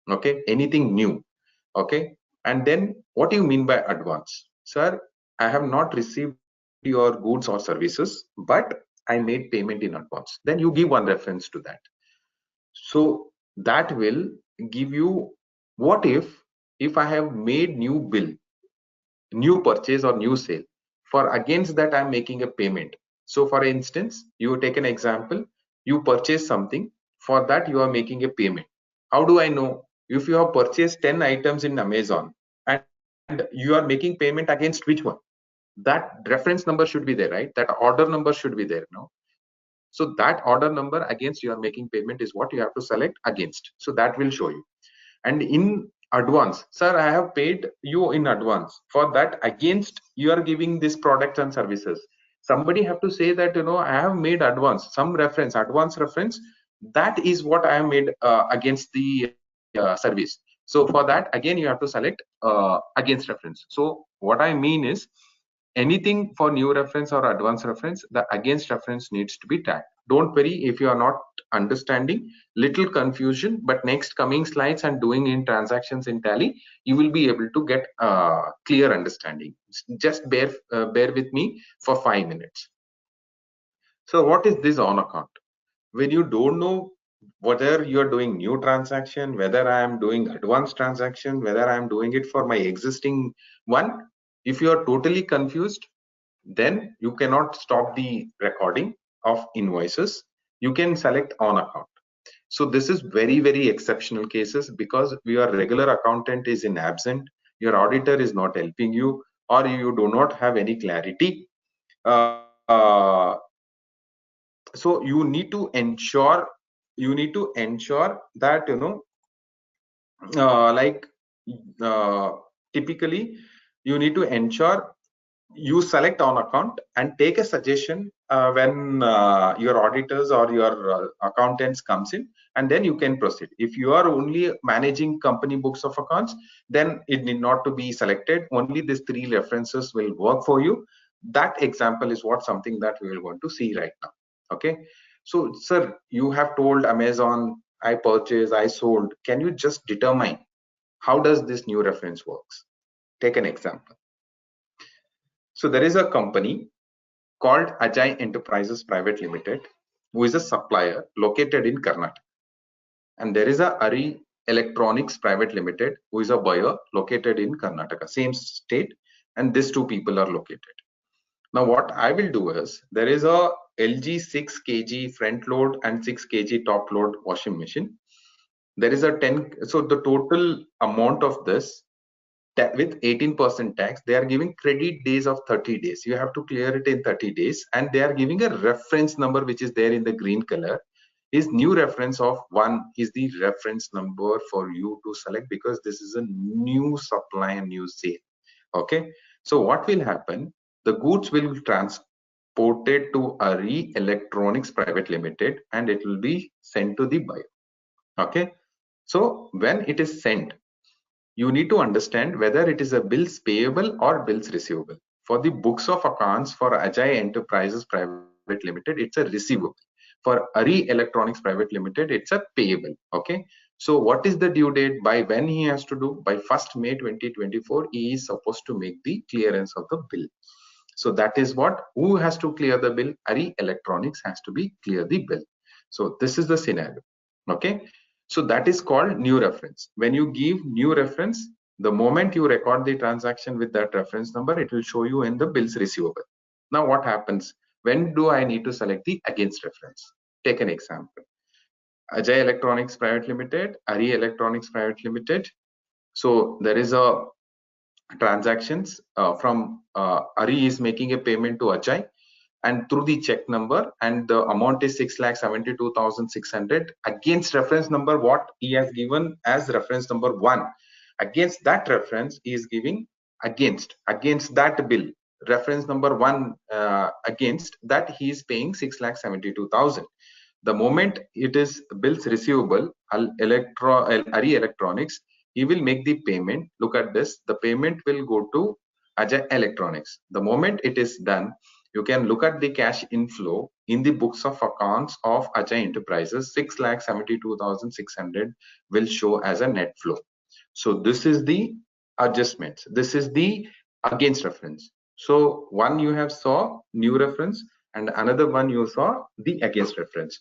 Okay, anything new. Okay, and then what do you mean by advance? Sir, I have not received your goods or services, but I made payment in advance. Then you give one reference to that. So that will give you, what if I have made new bill, new purchase or new sale, for against that I'm making a payment. So for instance, you take an example, you purchase something, for that you are making a payment. How do I know? If you have purchased 10 items in Amazon and you are making payment against which one, that reference number should be there, right? That order number should be there. No, so that order number against you are making payment is what you have to select against. So that will show you. And in advance, sir, I have paid you in advance, for that against you are giving this product and services. Somebody have to say that, you know, I have made advance, some reference, advance reference, that is what I have made against the service. So for that again you have to select against reference. So what I mean is, anything for new reference or advanced reference, the against reference needs to be tagged. Don't worry if you are not understanding, little confusion, but next coming slides and doing in transactions in Tally, you will be able to get clear understanding. Just bear with me for 5 minutes. So what is this on account? When you don't know whether you're doing new transaction, whether I am doing advanced transaction, whether I am doing it for my existing one, if you are totally confused, then you cannot stop the recording of invoices. You can select on account. So this is very, very exceptional cases, because your regular accountant is in absent, your auditor is not helping you, or you do not have any clarity. Uh, so you need to ensure that, like, uh, typically you need to ensure you select on account and take a suggestion when your auditors or your accountants comes in, and then you can proceed. If you are only managing company books of accounts, then it need not to be selected. Only these three references will work for you. That example is what something that we will want to see right now. Okay, so sir, you have told Amazon, I purchased, I sold. Can you just determine how does this new reference works? Take an example. So there is a company called Ajay Enterprises Private Limited, who is a supplier located in Karnataka. And there is a Ari Electronics Private Limited, who is a buyer located in Karnataka, same state, and these two people are located. Now what I will do is, there is a LG 6 kg front load and 6 kg top load washing machine. There is a 10, so the total amount of this, with 18% tax, they are giving credit days of 30 days. You have to clear it in 30 days, and they are giving a reference number which is there in the green color. Is new reference of 1 is the reference number for you to select, because this is a new supply and new sale. Okay, so what will happen, the goods will transported to Ari Electronics Private Limited, and it will be sent to the buyer. Okay, so when it is sent, you need to understand whether it is a bills payable or bills receivable. For the books of accounts for Ajay Enterprises Private Limited, it's a receivable. For Ari Electronics Private Limited, it's a payable. Okay. So what is the due date? By when he has to do? By 1st May 2024, he is supposed to make the clearance of the bill. So that is what, who has to clear the bill? Ari Electronics has to be clear the bill. So this is the scenario. Okay. So that is called new reference. When you give new reference, the moment you record the transaction with that reference number, it will show you in the bills receivable. Now what happens? When do I need to select the against reference? Take an example. Ajay Electronics Private Limited, Ari Electronics Private Limited. So there is a transactions from Ari is making a payment to Ajay, and through the check number, and the amount is 6,72,600 against reference number what he has given as reference number 1. Against that reference he is giving against that bill reference number 1, against that he is paying 6,72,000. The moment it is bills receivable, Ari Electronics, he will make the payment. Look at this, the payment will go to Ajay Electronics. The moment it is done, you can look at the cash inflow in the books of accounts of Ajay Enterprises. 6,72,600 will show as a net flow. So this is the adjustments. This is the against reference. So one you have saw new reference, and another one you saw the against reference.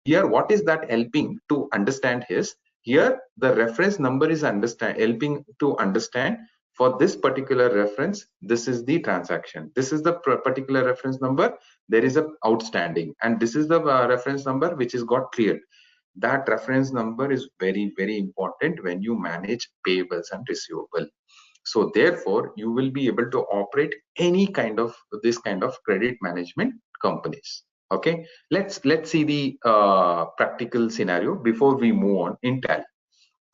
Here what is that helping to understand is, here the reference number is helping to understand, for this particular reference, this is the transaction, this is the particular reference number, there is a outstanding, and this is the reference number which is got cleared. That reference number is very, very important when you manage payables and receivable. So therefore you will be able to operate any kind of this kind of credit management companies. Okay, let's see the practical scenario before we move on in Tally.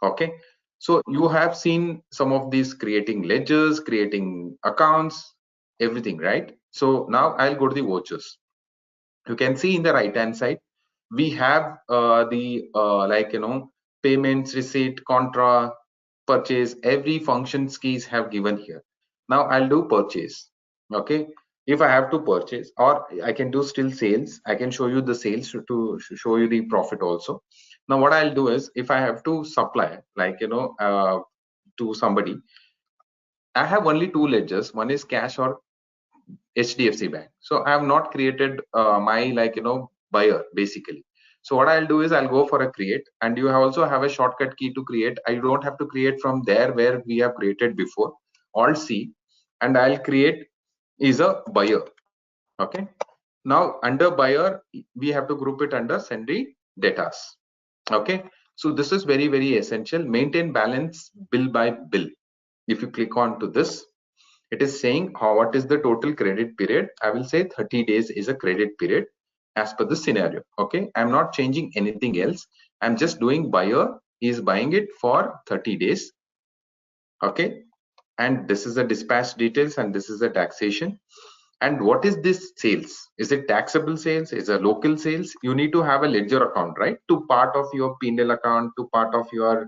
Okay, so you have seen some of these, creating ledgers, creating accounts, everything, right? So now I'll go to the vouchers. You can see in the right hand side we have the like, payments, receipt, contra, purchase, every functions keys have given here. Now I'll do purchase. Okay, if I have to purchase, or I can do still sales, I can show you the sales to show you the profit also. Now what I'll do is, if I have to supply, like, to somebody, I have only two ledgers, one is cash or HDFC Bank. So I have not created my, like, buyer basically. So what I'll do is, I'll go for a create, and you also have a shortcut key to create. I don't have to create from there where we have created before. Alt C, and I'll create is a buyer. Okay. Now under buyer, we have to group it under sundry debtors. Okay. So this is very, very essential. Maintain balance bill by bill. If you click on to this, it is saying what is the total credit period. I will say 30 days is a credit period as per the scenario. Okay. I'm not changing anything else. I'm just doing buyer is buying it for 30 days. Okay. And this is the dispatch details and this is the taxation. And what is this sales? Is it taxable sales? Is it local sales? You need to have a ledger account, right? To part of your P&L account, to part of your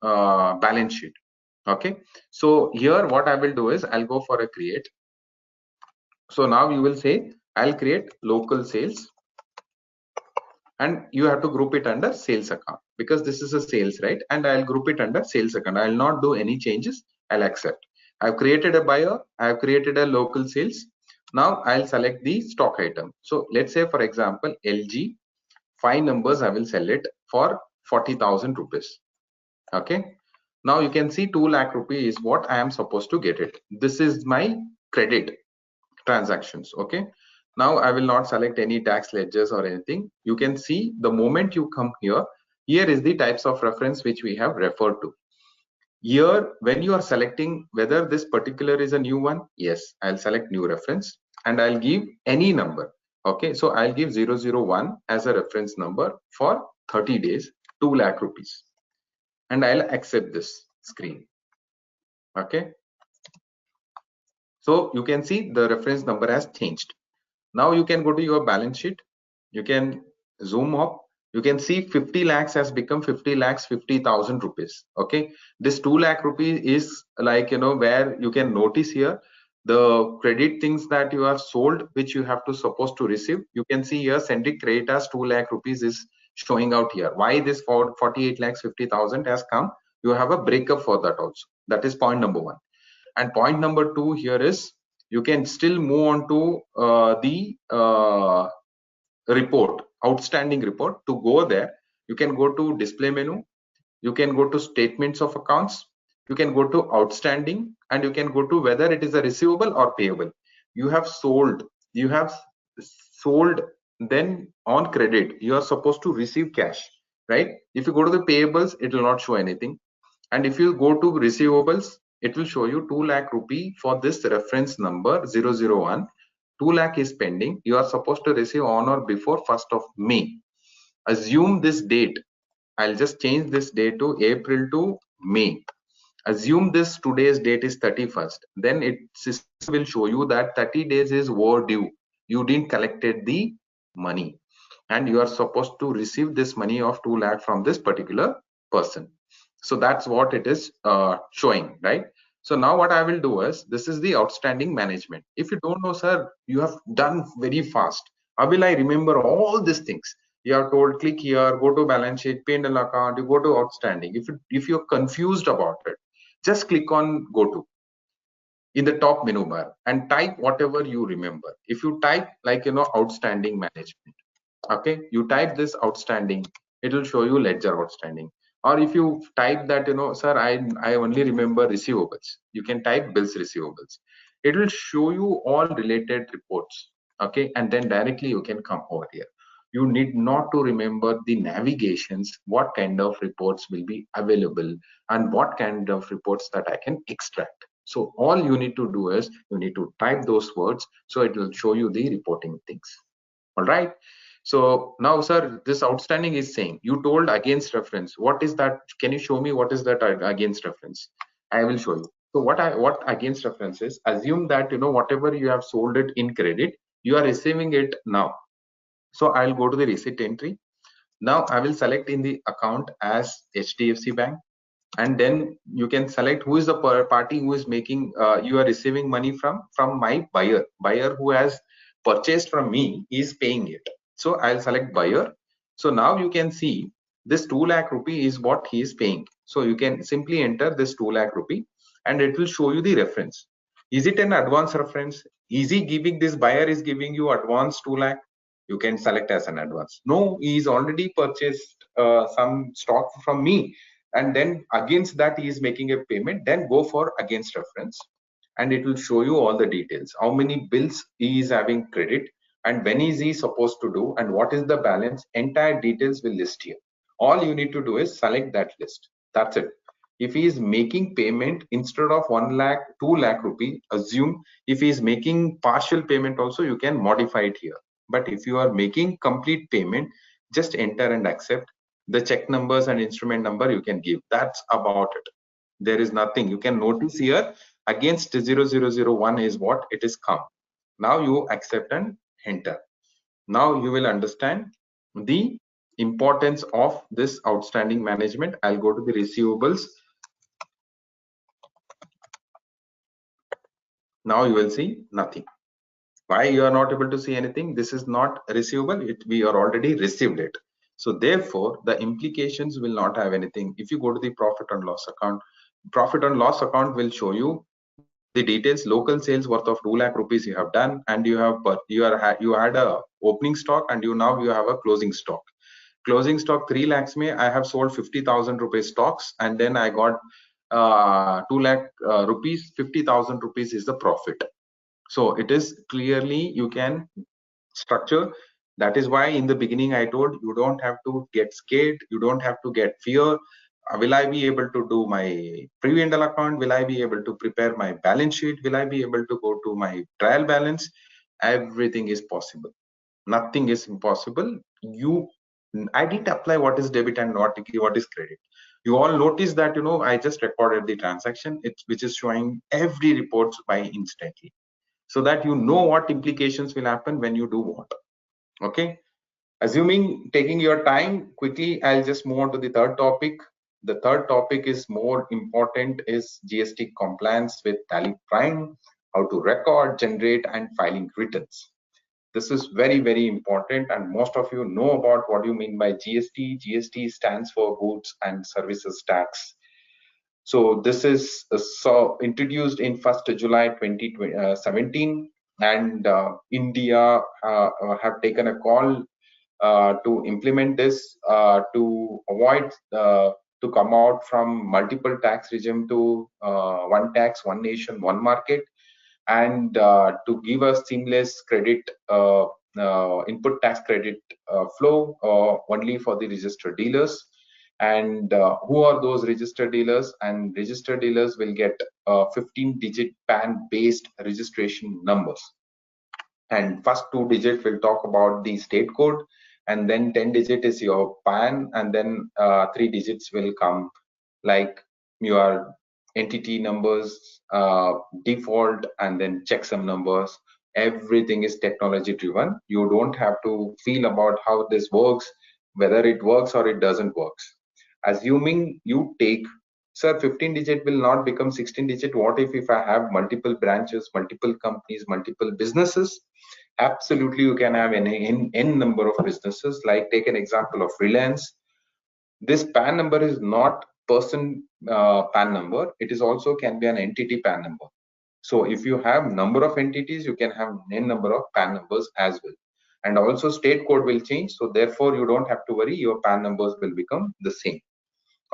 balance sheet. Okay. So here what I will do is I'll go for a create. So now you will say I'll create local sales, and you have to group it under sales account because this is a sales, right? And I'll group it under sales account. I'll not do any changes. I'll accept. I've created a buyer. I've created a local sales. Now I'll select the stock item. So let's say, for example, LG, 5 numbers I will sell it for 40,000 rupees. Okay. Now you can see 2 lakh rupees is what I am supposed to get it. This is my credit transactions. Okay. Now I will not select any tax ledgers or anything. You can see the moment you come here, here is the types of reference which we have referred to. Here, when you are selecting whether this particular is a new one, yes, I'll select new reference and I'll give any number. Okay, so I'll give 001 as a reference number for 30 days, 2 lakh rupees. And I'll accept this screen. Okay. So you can see the reference number has changed. Now you can go to your balance sheet. You can zoom up. You can see 50 lakhs has become 50 lakhs 50,000 rupees. Okay, this 2 lakh rupees is like, where you can notice here the credit things that you have sold, which you have to supposed to receive. You can see here sending credit as 2 lakh rupees is showing out here. Why this 48 lakhs 50,000 has come? You have a breakup for that also. That is point number 1. And point number 2 here is you can still move on to the report, outstanding report. To go there, you can go to display menu, you can go to statements of accounts, you can go to outstanding, and you can go to whether it is a receivable or payable. You have sold, then on credit you are supposed to receive cash, right? If you go to the payables, it will not show anything. And if you go to receivables, it will show you 2 lakh rupee for this reference number 001. 2 lakh is pending. You are supposed to receive on or before 1st of May. Assume this date. I'll just change this date to April to May. Assume this today's date is 31st. Then it system will show you that 30 days is overdue. You didn't collected the money, and you are supposed to receive this money of 2 lakh from this particular person. So that's what it is showing, right? So now what I will do is, this is the outstanding management. If you don't know, sir, you have done very fast. How will I remember all these things? You are told click here, go to balance sheet, P&L account, you go to outstanding. If you're confused about it, just click on go to in the top menu bar and type whatever you remember. If you type like, outstanding management, okay, you type this outstanding, it will show you ledger outstanding. Or if you type that, sir, I only remember receivables, you can type bills receivables. It will show you all related reports. Okay, and then directly you can come over here. You need not to remember the navigations, what kind of reports will be available and what kind of reports that I can extract. So all you need to do is you need to type those words, so it will show you the reporting things. All right. So now, sir, this outstanding is saying you told against reference. What is that? Can you show me what is that against reference? I will show you. So what against reference is, assume that whatever you have sold it in credit, you are receiving it now. So I'll go to the receipt entry. Now I will select in the account as HDFC Bank, and then you can select who is the party who is making you are receiving money from my buyer who has purchased from me is paying it. So I'll select buyer. So now you can see this 2 lakh rupee is what he is paying. So you can simply enter this 2 lakh rupee and it will show you the reference. Is it an advance reference? Is he giving, this buyer is giving you advance 2 lakh? You can select as an advance. No, he is already purchased some stock from me, and then against that he is making a payment. Then go for against reference. and it will show you all the details. How many bills he is having credit, and when is he supposed to do, and what is the balance. Entire details will list here. All you need to do is select that list. That's it. If he is making payment instead of 1 lakh, 2 lakh rupee, assume if he is making partial payment also, you can modify it here. But if you are making complete payment, just enter and accept. The check numbers and instrument number you can give. That's about it. There is nothing. You can notice here against 0001 is what it is come. Now you accept and enter. Now you will understand the importance of this outstanding management. I'll go to the receivables. Now you will see nothing. Why you are not able to see anything? This is not receivable. We are already received it. So therefore, the implications will not have anything. If you go to the profit and loss account will show you the details. Local sales worth of 2 lakh rupees you have done, and you had a opening stock, and now you have a closing stock. Closing stock 3 lakhs may I have sold 50,000 rupees stocks, and then I got 2 lakh rupees. 50,000 rupees is the profit. So it is clearly you can structure. That is why in the beginning I told you don't have to get scared, you don't have to get fear. Will I be able to do my pre-vendor account? Will I be able to prepare my balance sheet? Will I be able to go to my trial balance? Everything is possible. Nothing is impossible. I didn't apply what is debit and what is credit. You all notice that I just recorded the transaction, which is showing every reports by instantly, so that you know what implications will happen when you do what. Okay, assuming taking your time quickly, I'll just move on to the third topic. The third topic is more important, is GST compliance with TallyPrime, how to record, generate and filing returns. This is very, very important, and most of you know about what you mean by GST. GST stands for Goods and Services Tax. So this is introduced in 1st July 2017, and India have taken a call to implement this to avoid to come out from multiple tax regime to one tax, one nation, one market, and to give a seamless credit input tax credit flow only for the registered dealers. And who are those registered dealers? And registered dealers will get 15-digit PAN based registration numbers, and first 2 digit will talk about the state code, and then 10 digit is your PAN, and then 3 digits will come like your entity numbers, default, and then checksum numbers. Everything is technology driven. You don't have to feel about how this works, whether it works or it doesn't works. Assuming you take, sir, 15 digit will not become 16 digit. What if I have multiple branches, multiple companies, multiple businesses? Absolutely, you can have n number of businesses. Like take an example of Reliance. This PAN number is not person PAN number. It is also can be an entity PAN number. So if you have number of entities, you can have n number of PAN numbers as well. And also state code will change. So therefore, you don't have to worry. Your PAN numbers will become the same.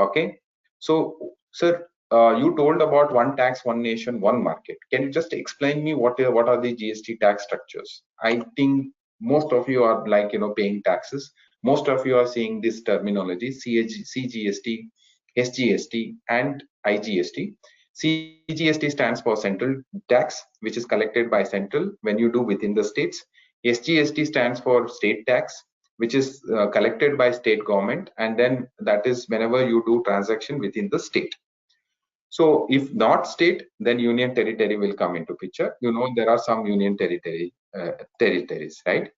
Okay. So, sir, you told about one tax, one nation, one market. Can you just explain me what are the GST tax structures? I think most of you are like paying taxes. Most of you are seeing this terminology: CGST, SGST, and IGST. CGST stands for central tax, which is collected by central when you do within the states. SGST stands for state tax, which is collected by state government, and then that is whenever you do transaction within the state. So if not state, then union territory will come into picture. There are some union territories, right?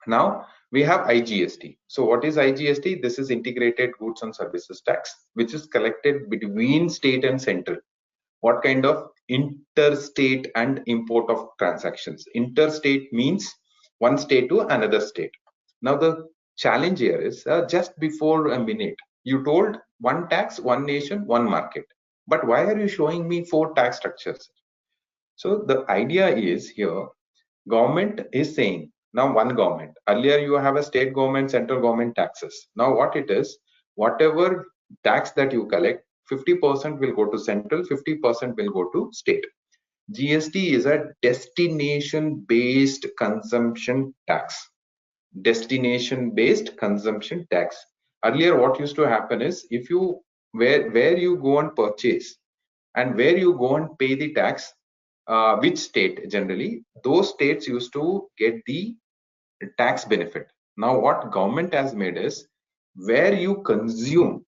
Now we have IGST. So what is IGST? This is integrated goods and services tax, which is collected between state and central. What kind of interstate and import of transactions? Interstate means one state to another state. Now the challenge here is just before a minute you told one tax, one nation, one market, but why are you showing me 4 tax structures? So the idea is here, government is saying now one government. Earlier you have a state government, central government taxes. Now what it is, whatever tax that you collect, 50% will go to central, 50% will go to state. GST is a destination based consumption tax. Destination based consumption tax. Earlier what used to happen is, if you where you go and purchase and where you go and pay the tax, which state, generally those states used to get the tax benefit. Now what government has made is, where you consume,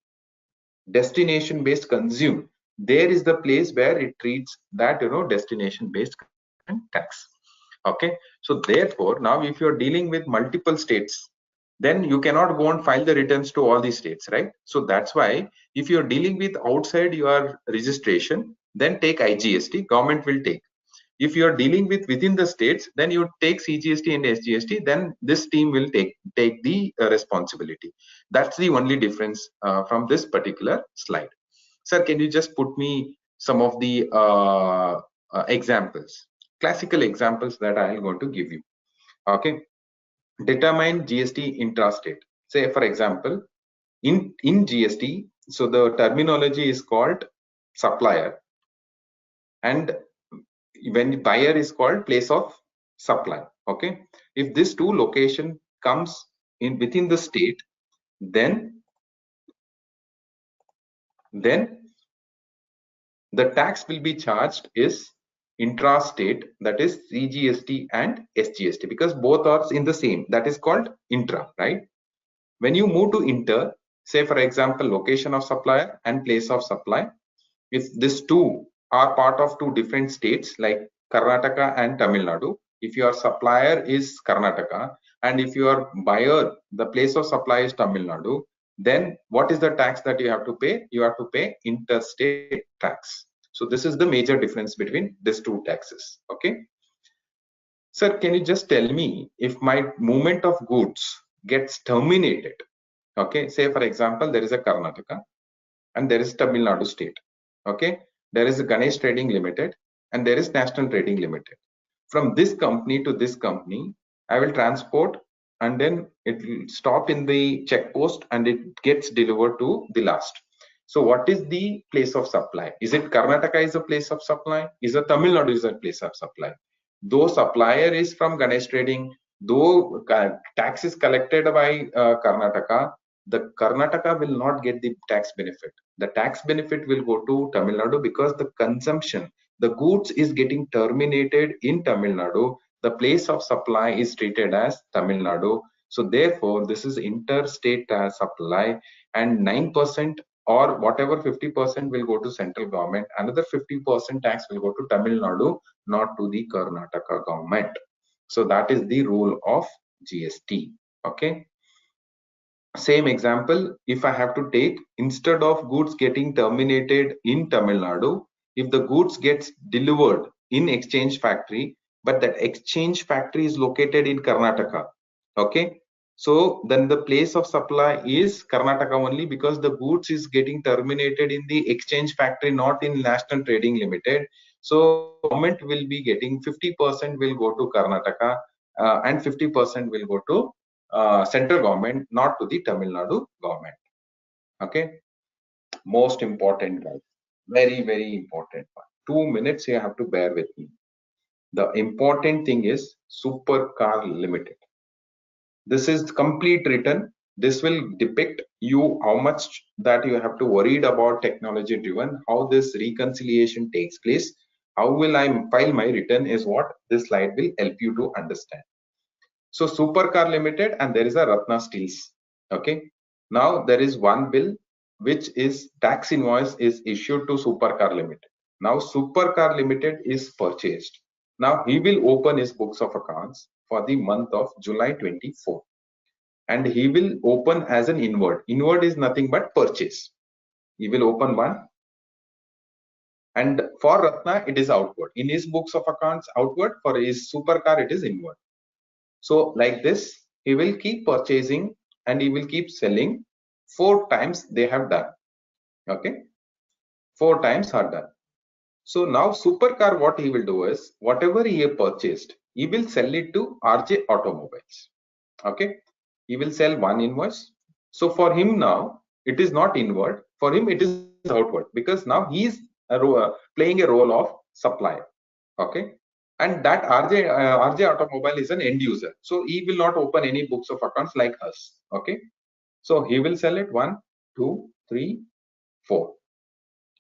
destination based consume, there is the place where it treats that, destination based consumption tax. Okay, so therefore now if you're dealing with multiple states, then you cannot go and file the returns to all these states, right? So that's why if you're dealing with outside your registration, then take IGST, government will take. If you are dealing with within the states, then you take CGST and SGST, then this team will take the responsibility. That's the only difference from this particular slide. Sir, can you just put me some of the examples, classical examples that I am going to give you? Okay, determine GST intrastate. Say for example, in GST, so the terminology is called supplier, and when buyer is called place of supply. Okay, if this two location comes in within the state, then the tax will be charged is intrastate, that is CGST and SGST, because both are in the same, that is called intra, right? When you move to inter, say for example location of supplier and place of supply, if these two are part of two different states like Karnataka and Tamil Nadu, if your supplier is Karnataka and if your buyer, the place of supply is Tamil Nadu, then what is the tax that you have to pay? You have to pay interstate tax. So this is the major difference between these two taxes. Okay. Sir, can you just tell me, if my movement of goods gets terminated, okay, say for example there is a Karnataka and there is Tamil Nadu state. Okay, there is a Ganesh Trading Limited and there is National Trading Limited. From this company to this company, I will transport, and then it will stop in the check post and it gets delivered to the last. So what is the place of supply? Is it Karnataka is a place of supply? Is it Tamil Nadu is a place of supply? Though supplier is from Ganesh Trading, though tax is collected by Karnataka, the Karnataka will not get the tax benefit. The tax benefit will go to Tamil Nadu because the consumption, the goods is getting terminated in Tamil Nadu. The place of supply is treated as Tamil Nadu. So therefore, this is interstate supply, and 9% or whatever 50% will go to central government. Another 50% tax will go to Tamil Nadu, not to the Karnataka government. So that is the rule of GST. Okay. Same example, if I have to take, instead of goods getting terminated in Tamil Nadu, if the goods gets delivered in exchange factory, but that exchange factory is located in Karnataka, okay, so then the place of supply is Karnataka only, because the goods is getting terminated in the exchange factory, not in National Trading Limited. So government will be getting 50% will go to Karnataka, and 50% will go to central government, not to the Tamil Nadu government. Okay, most important, guys, very, very important one. 2 minutes you have to bear with me. The important thing is Supercar Limited. This is complete written. This will depict you how much that you have to worried about technology driven, how this reconciliation takes place, how will I file my return, is what this slide will help you to understand. So Supercar Limited, and there is a Ratna Steels. Okay. Now there is one bill which is tax invoice is issued to Supercar Limited. Now Supercar Limited is purchased. Now he will open his books of accounts for the month of July 24, and he will open as an inward. Inward is nothing but purchase. He will open one, and for Ratna it is outward. In his books of accounts outward, for his Supercar it is inward. So like this, he will keep purchasing and he will keep selling. 4 times they have done. Okay, 4 times are done. So now Supercar, what he will do is, whatever he have purchased, he will sell it to RJ Automobiles. Okay, he will sell one invoice. So for him now, it is not inward. For him, it is outward, because now he is playing a role of supplier. Okay, and that RJ Automobile is an end user, so he will not open any books of accounts like us. Okay, so he will sell it 1, 2, 3, 4.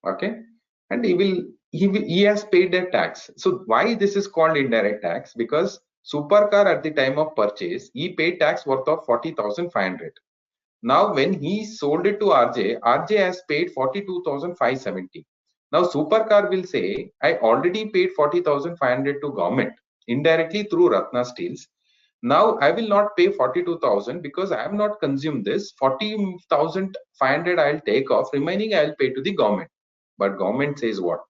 Okay, and he has paid the tax. So why this is called indirect tax? Because supercar at the time of purchase he paid tax worth of 40,500. Now when he sold it to RJ has paid 42,570. Now supercar will say, I already paid 40,500 to government indirectly through Ratna Steels. Now I will not pay 42,000 because I have not consumed this. 40,500 I'll take off, remaining I'll pay to the government. But government says what?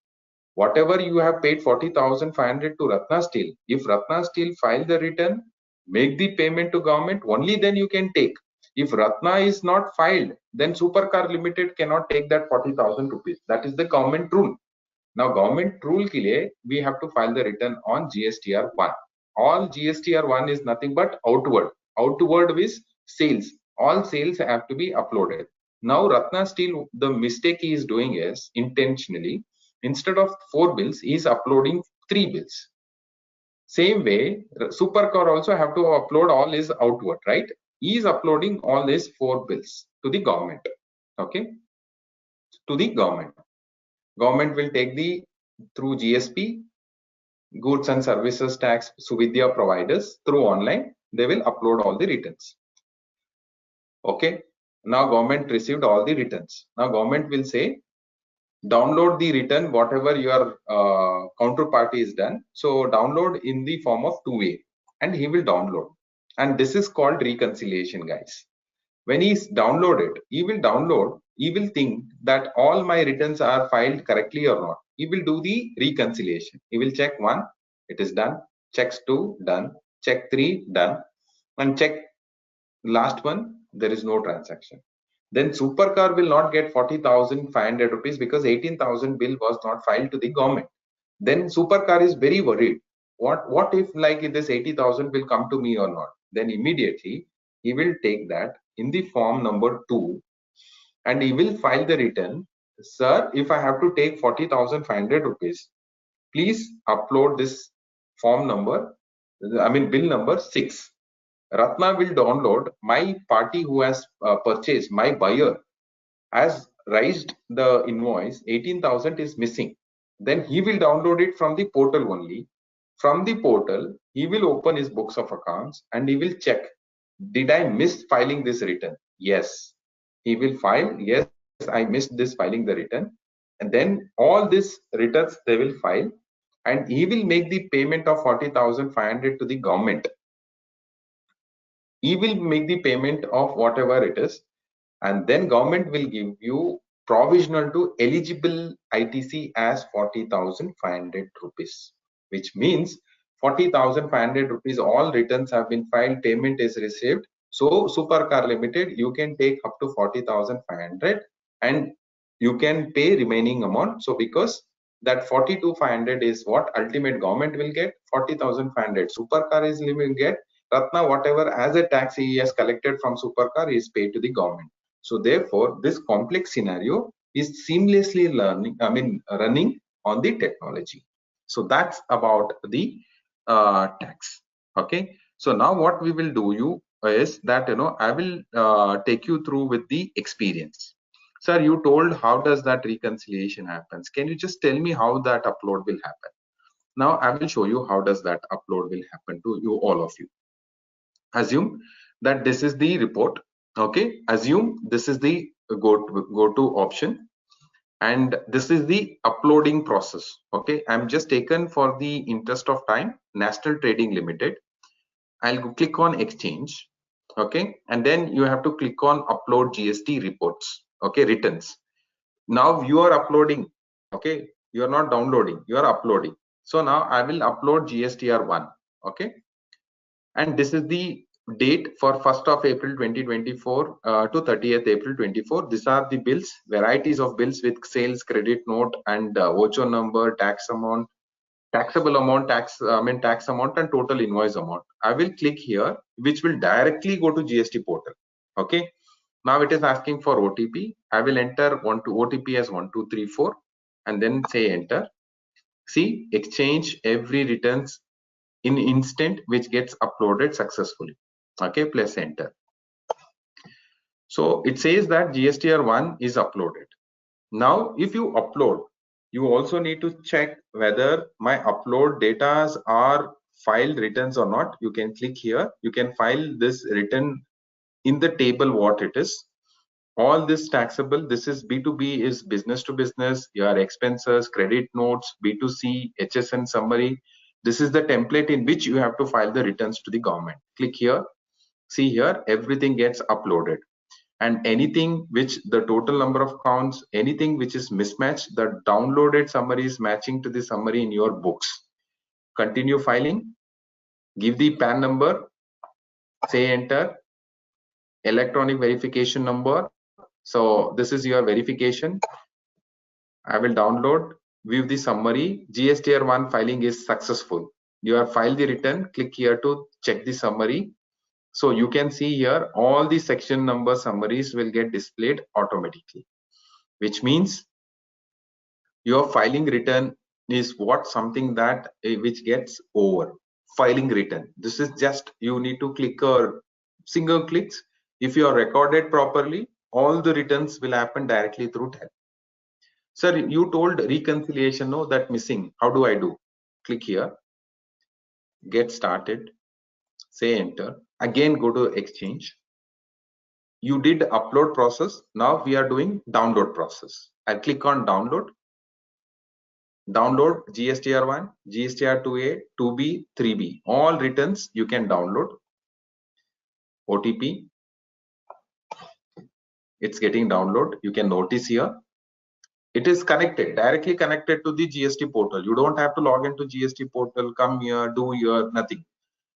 Whatever you have paid 40,500 to Ratna Steel, if Ratna Steel file the return, make the payment to government, only then you can take. If Ratna is not filed, then Supercar Limited cannot take that 40,000 rupees. That is the government rule. Now, government rule ke liye, we have to file the return on GSTR 1. All GSTR 1 is nothing but outward. Outward is sales. All sales have to be uploaded. Now, Ratna Steel, the mistake he is doing is intentionally, instead of 4 bills, he is uploading 3 bills. Same way, Supercar also have to upload all his outward, right? He is uploading all his 4 bills to the government. Okay, to the government. Government will take the through GSP, goods and services tax Suvidya providers, through online. They will upload all the returns. Okay. Now government received all the returns. Now government will say, download the return whatever your counterparty is done. So download in the form of 2A, and he will download. And this is called reconciliation, guys. When he's downloaded, he will think that all my returns are filed correctly or not. He will do the reconciliation. He will check 1, it is done, checks 2, done, check 3, done, and check last one, there is no transaction. Then supercar will not get 40,500 rupees because 18,000 bill was not filed to the government. Then supercar is very worried. What if like this 80,000 will come to me or not? Then immediately he will take that in the form number 2 and he will file the return. Sir, if I have to take 40,500 rupees, please upload this form number, bill number 6. Ratna will download. My party who has purchased, my buyer has raised the invoice, 18,000 is missing. Then he will download it from the portal only. From the portal, he will open his books of accounts and he will check, did I miss filing this return? Yes. He will file, yes, I missed this filing the return. And then all these returns they will file and he will make the payment of 40,500 to the government. He will make the payment of whatever it is, and then government will give you provisional to eligible ITC as 40,500 rupees, which means 40,500 rupees, all returns have been filed, payment is received. So Supercar Limited, you can take up to 40,500 and you can pay remaining amount. So because that 42,500 is what ultimate government will get, 40,500 Supercar is will get. Ratna, whatever as a tax he has collected from Supercar is paid to the government. So therefore, this complex scenario is seamlessly running on the technology. So that's about the tax. Okay. So now what we will do is that I will take you through with the experience. Sir, you told how does that reconciliation happens? Can you just tell me how that upload will happen? Now I will show you how does that upload will happen to you, all of you. Assume that this is the report. Okay, assume this is the go to option and this is the uploading process. Okay, I'm just taken for the interest of time National Trading Limited. I'll click on exchange. Okay, and then you have to click on upload GST reports. Okay, returns. Now you are uploading. Okay, you are not downloading, you are uploading. So now I will upload GSTR1. Okay, and this is the date for 1st of April 2024 to 30th April 24. These are the bills, varieties of bills with sales, credit note, and voucher number, tax amount, taxable amount, tax amount, and total invoice amount. I will click here, which will directly go to GST portal. Okay. Now it is asking for OTP. I will enter OTP as 1234 and then say enter. See, exchange every returns in instant which gets uploaded successfully. Okay, plus enter. So it says that GSTR1 is uploaded. Now, if you upload, you also need to check whether my upload datas are filed returns or not. You can click here. You can file this return in the table what it is. All this taxable. This is B2B is business to business, your expenses, credit notes, B2C, HSN summary. This is the template in which you have to file the returns to the government. Click here. See here, everything gets uploaded. And anything which the total number of counts, anything which is mismatched, the downloaded summary is matching to the summary in your books. Continue filing, give the PAN number, say enter, electronic verification number. So this is your verification. I will download, view the summary. GSTR1 filing is successful. You have filed the return, click here to check the summary. So you can see here all the section number summaries will get displayed automatically, which means your filing return is what something that which gets over. Filing return, this is just you need to click or single clicks. If you are recorded properly, all the returns will happen directly through Tally. Sir, you told reconciliation, no, that missing. How do I do? Click here, get started, say enter. Again, go to exchange. You did upload process. Now we are doing download process. I'll click on download. Download GSTR1, GSTR2A, 2B, 3B. All returns you can download. OTP. It's getting download. You can notice here. It is connected, directly connected to the GST portal. You don't have to log into GST portal, come here, do here, nothing.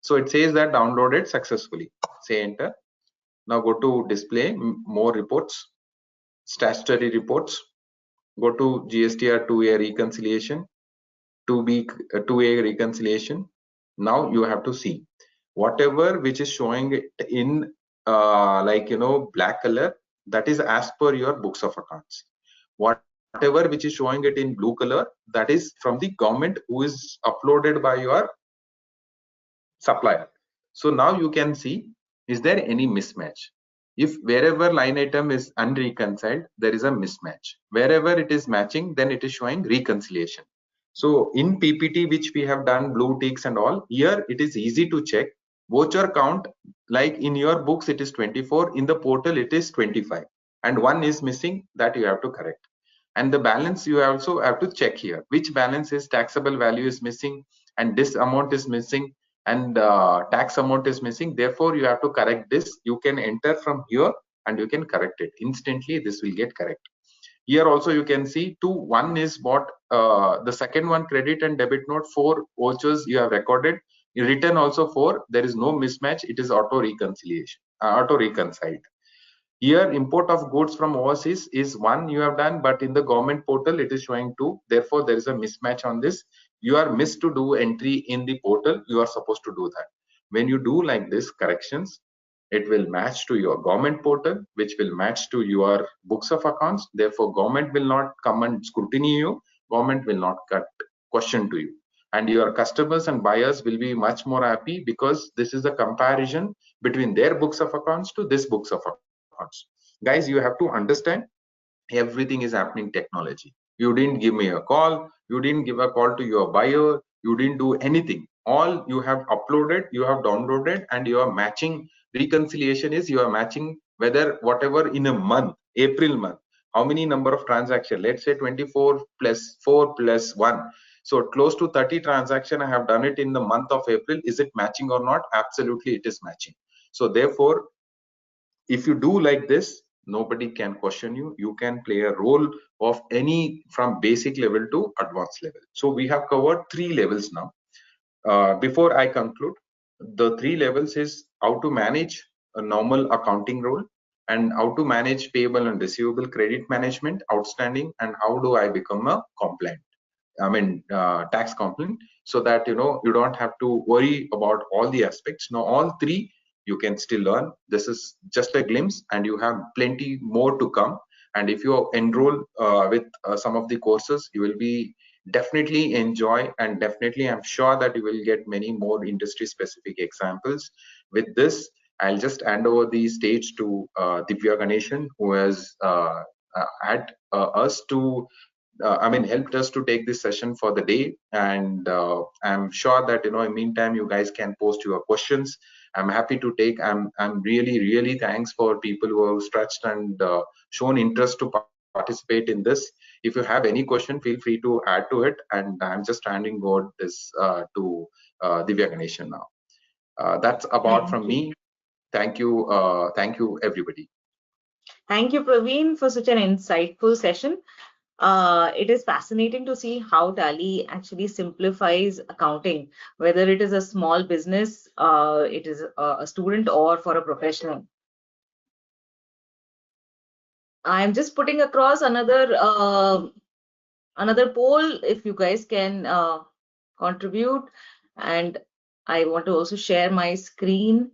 So it says that downloaded successfully. Say enter. Now go to display more reports, statutory reports. Go to GSTR2A reconciliation, 2B, 2A reconciliation. Now you have to see whatever which is showing in black color, that is as per your books of accounts. Whatever which is showing it in blue color, that is from the government who is uploaded by your supplier. So now you can see, is there any mismatch? If wherever line item is unreconciled, there is a mismatch. Wherever it is matching, then it is showing reconciliation. So in PPT, which we have done blue ticks and all, here it is easy to check. Voucher count, like in your books, it is 24. In the portal, it is 25. And one is missing, that you have to correct. And the balance you also have to check here. Which balance is taxable value is missing, and this amount is missing, and tax amount is missing. Therefore you have to correct this. You can enter from here and you can correct it instantly. This will get correct. Here also you can see two. One is what the second one, credit and debit note, 4 vouchers you have recorded. You return also 4. There is no mismatch. It is auto reconciliation, auto reconciled. Here import of goods from overseas is 1 you have done, but in the government portal it is showing 2. Therefore there is a mismatch on this. You are missed to do entry in the portal. You are supposed to do that. When you do like this corrections, it will match to your government portal, which will match to your books of accounts. Therefore government will not come and scrutiny you. Government will not cut question to you, and your customers and buyers will be much more happy, because this is a comparison between their books of accounts to this books of accounts. Guys, you have to understand, everything is happening technology. You didn't give me a call, you didn't give a call to your buyer, you didn't do anything. All you have uploaded, you have downloaded, and you are matching. Reconciliation is you are matching whether whatever in a month, April month, how many number of transactions, let's say 24 plus 4 plus 1, so close to 30 transaction I have done it in the month of April. Is it matching or not? Absolutely it is matching. So therefore, if you do like this, nobody can question you. You can play a role of any, from basic level to advanced level. So we have covered 3 levels now. Before I conclude, the 3 levels is how to manage a normal accounting role, and how to manage payable and receivable, credit management, outstanding, and how do I become a compliant, tax compliant, so that you don't have to worry about all the aspects. Now all 3 you can still learn. This is just a glimpse, and you have plenty more to come. And if you enroll with some of the courses, you will be definitely enjoy, and definitely I'm sure that you will get many more industry specific examples. With this, I'll just hand over the stage to Divya Ganeshan, who has had us to helped us to take this session for the day. And I'm sure that, in meantime, you guys can post your questions. I'm happy to take. I'm really, really thanks for people who have stretched and shown interest to participate in this. If you have any question, feel free to add to it. And I'm just handing over this to Divya Ganeshan now. That's about Thank from you. me. Thank you, everybody. Thank you, Praveen, for such an insightful session. It is fascinating to see how Tally actually simplifies accounting, whether it is a small business, it is a student, or for a professional. I'm just putting across another poll if you guys can contribute, and I want to also share my screen.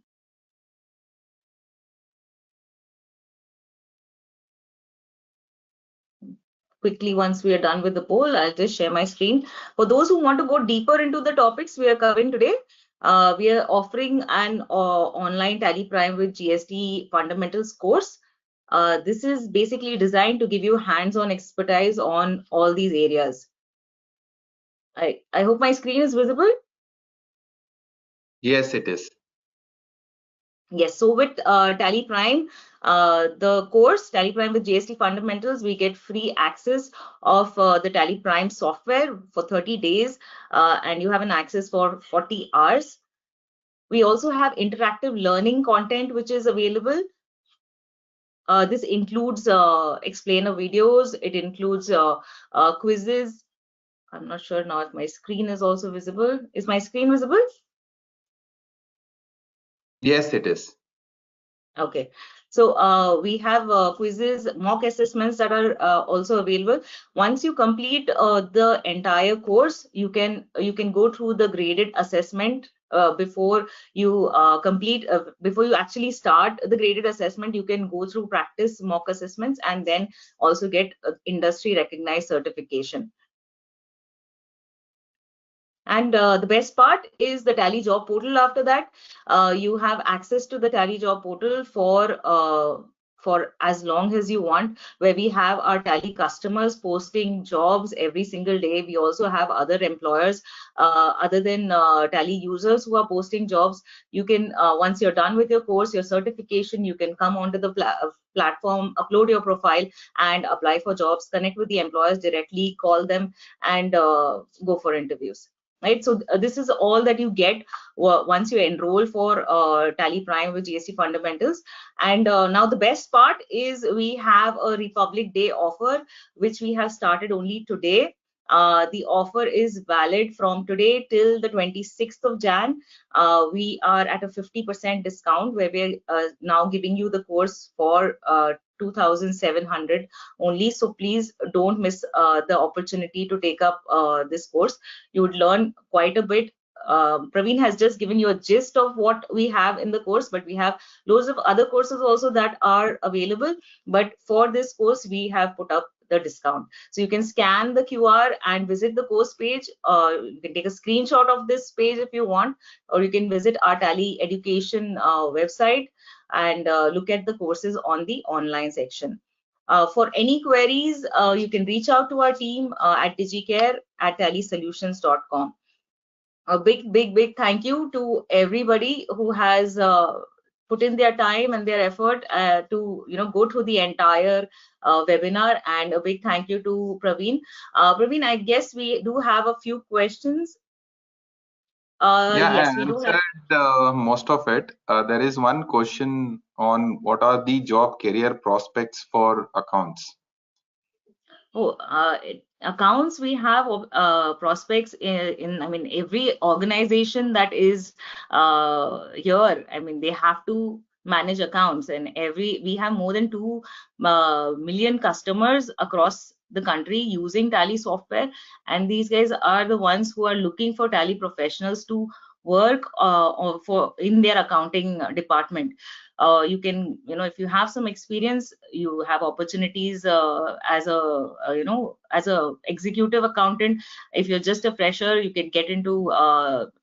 Quickly, once we are done with the poll, I'll just share my screen. For those who want to go deeper into the topics we are covering today, we are offering an online TallyPrime with GST fundamentals course. This is basically designed to give you hands-on expertise on all these areas. I hope my screen is visible. Yes, it is. Yes, so with TallyPrime, the course TallyPrime with GST Fundamentals, we get free access of the TallyPrime software for 30 days, and you have an access for 40 hours. We also have interactive learning content which is available. This includes explainer videos, it includes quizzes. I'm not sure now if my screen is also visible. Is my screen visible? Yes, it is. Okay, so we have quizzes, mock assessments that are also available. Once you complete the entire course, you can go through the graded assessment before you before you actually start the graded assessment. You can go through practice mock assessments and then also get industry recognized certification. And the best part is the Tally job portal. After that, you have access to the Tally job portal for as long as you want, where we have our Tally customers posting jobs every single day. We also have other employers other than Tally users who are posting jobs. You can once you're done with your course, your certification, you can come onto the platform, upload your profile, and apply for jobs. Connect with the employers directly, call them, and go for interviews. Right, so this is all that you get once you enroll for TallyPrime with GST fundamentals. And now the best part is we have a Republic Day offer which we have started only today. The offer is valid from today till the 26th of Jan. We are at a 50% discount where we're now giving you the course for 2,700 only. So please don't miss the opportunity to take up this course. You would learn quite a bit. Praveen has just given you a gist of what we have in the course, but we have loads of other courses also that are available. But for this course, we have put up the discount. So you can scan the QR and visit the course page. You can take a screenshot of this page if you want, or you can visit our Tally Education website and look at the courses on the online section. For any queries, you can reach out to our team at digicare@tallysolutions.com. A big thank you to everybody who has put in their time and their effort to go through the entire webinar, and a big thank you to Praveen. Praveen, I guess we do have a few questions. Yeah, I Yes, we do have. answered most of it. There is one question on what are the job career prospects for accounts. Oh, accounts, we have prospects I mean, every organization that is here. I mean, they have to manage accounts, and we have more than 2 million customers across the country using Tally software, and these guys are the ones who are looking for Tally professionals to work in their accounting department. You can, if you have some experience, you have opportunities as a as a executive accountant. If you're just a fresher, you can get into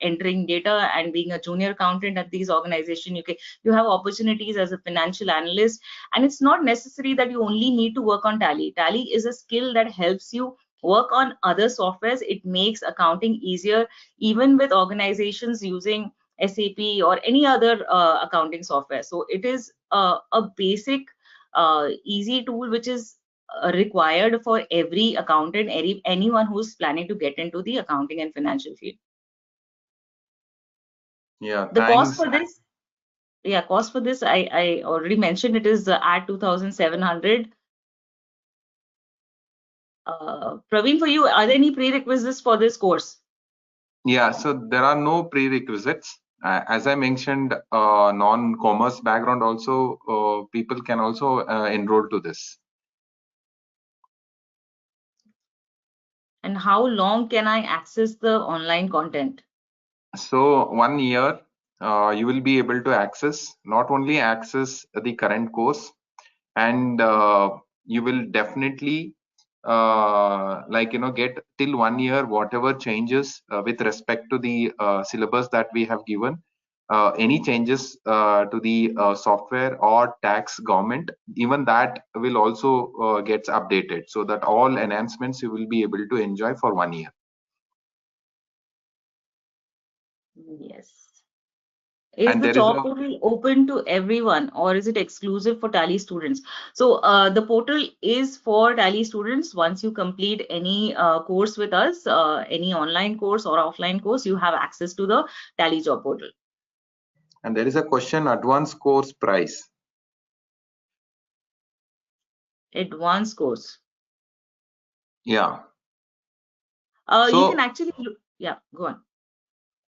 entering data and being a junior accountant at these organizations. You have opportunities as a financial analyst, and it's not necessary that you only need to work on Tally. Tally is a skill that helps you work on other softwares. It makes accounting easier, even with organizations using SAP or any other accounting software. So it is a basic, easy tool which is required for every accountant, anyone who's planning to get into the accounting and financial field. Yeah, The cost thanks. for this, I already mentioned, it is at 2,700. Praveen, for you, are there any prerequisites for this course? Yeah, so there are no prerequisites. As I mentioned, non-commerce background also, people can also enroll to this. And how long can I access the online content? So 1 year, you will be able to access, not only access the current course, and you will definitely get till 1 year whatever changes with respect to the syllabus that we have given, any changes to the software or tax government, even that will also gets updated, so that all enhancements you will be able to enjoy for 1 year. Yes. Is And the there is job a portal open to everyone, or is it exclusive for Tally students? So the portal is for Tally students. Once you complete any course with us, any online course or offline course, you have access to the Tally job portal. and there is a question, advanced course price. Advanced course. Yeah. You can So actually look, yeah, go on.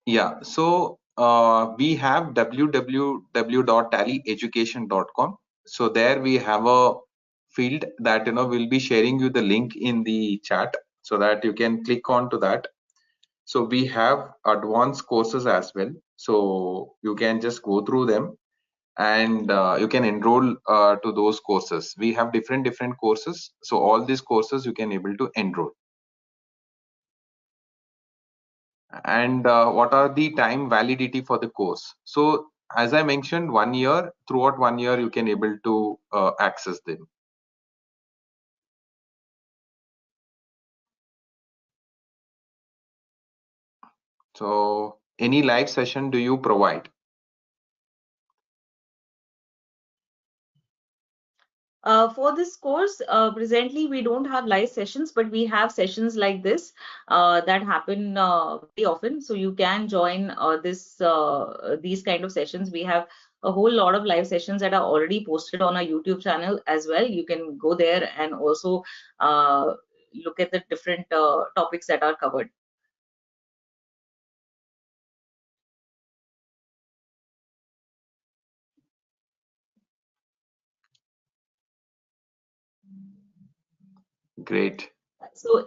yeah, so we have www.tallyeducation.com. So there we have a field that we'll be sharing you the link in the chat, so that you can click on to that. So we have advanced courses as well. So you can just go through them, and you can enroll to those courses. We have different courses. So all these courses you can able to enroll. And what are the time validity for the course? So as I mentioned, 1 year, throughout 1 year you can able to access them. So any live session do you provide? For this course, presently we don't have live sessions, but we have sessions like this that happen very often. So you can join these kind of sessions. We have a whole lot of live sessions that are already posted on our YouTube channel as well. You can go there and also look at the different topics that are covered. Great. So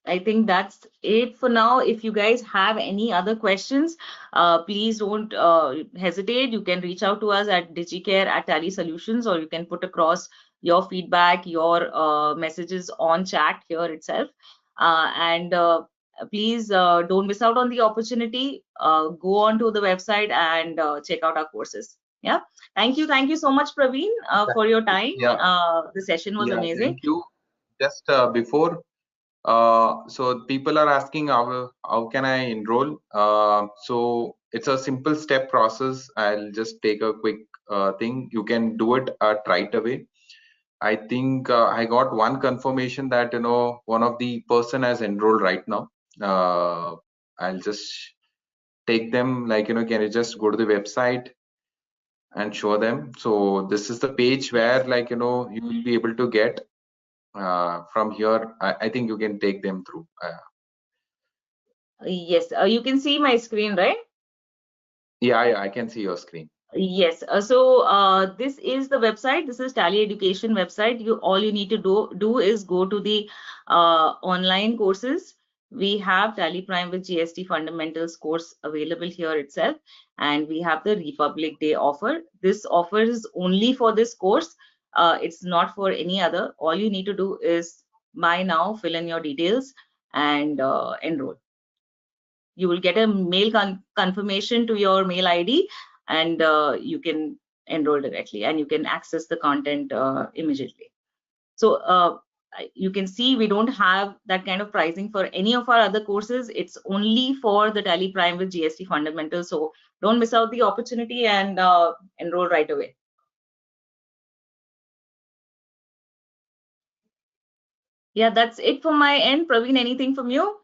I think that's it for now. If you guys have any other questions, please don't hesitate. You can reach out to us at digicare@Tally Solutions, or you can put across your feedback, your messages on chat here itself. And please don't miss out on the opportunity. Go on to the website and check out our courses. Yeah. Thank you. Thank you so much, Praveen, for your time. Yeah, The session was yeah, amazing. thank you. Just before, so people are asking how can I enroll? So it's a simple step process. I'll just take a quick thing. You can do it right away. I think I got one confirmation that one of the person has enrolled right now. I'll just take them, like can you just go to the website and show them? So this is the page where, like you will be able to get from here. I think you can take them through. Yes, you can see my screen, right? Yeah, I can see your screen. Yes. So this is the website. This is Tally Education website. All you need to do is go to the online courses. we have TallyPrime with GST Fundamentals course available here itself, and we have the Republic Day offer. This offer is only for this course. It's not for any other. All you need to do is buy now, fill in your details, and enroll. You will get a mail confirmation to your mail ID, and you can enroll directly, and you can access the content immediately. So you can see we don't have that kind of pricing for any of our other courses. It's only for the TallyPrime with GST Fundamentals. So don't miss out the opportunity and enroll right away. Yeah, that's it from my end. Praveen, anything from you?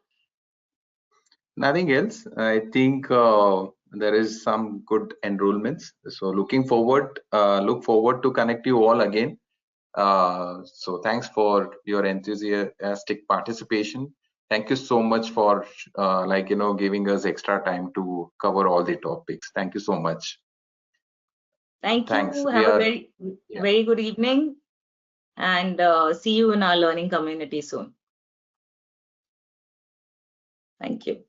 Nothing else. I think there is some good enrollments. So look forward to connect you all again. So thanks for your enthusiastic participation. Thank you so much for giving us extra time to cover all the topics. Thank you so much. Thank Thanks. you. Have a very good evening, and see you in our learning community soon. Thank you.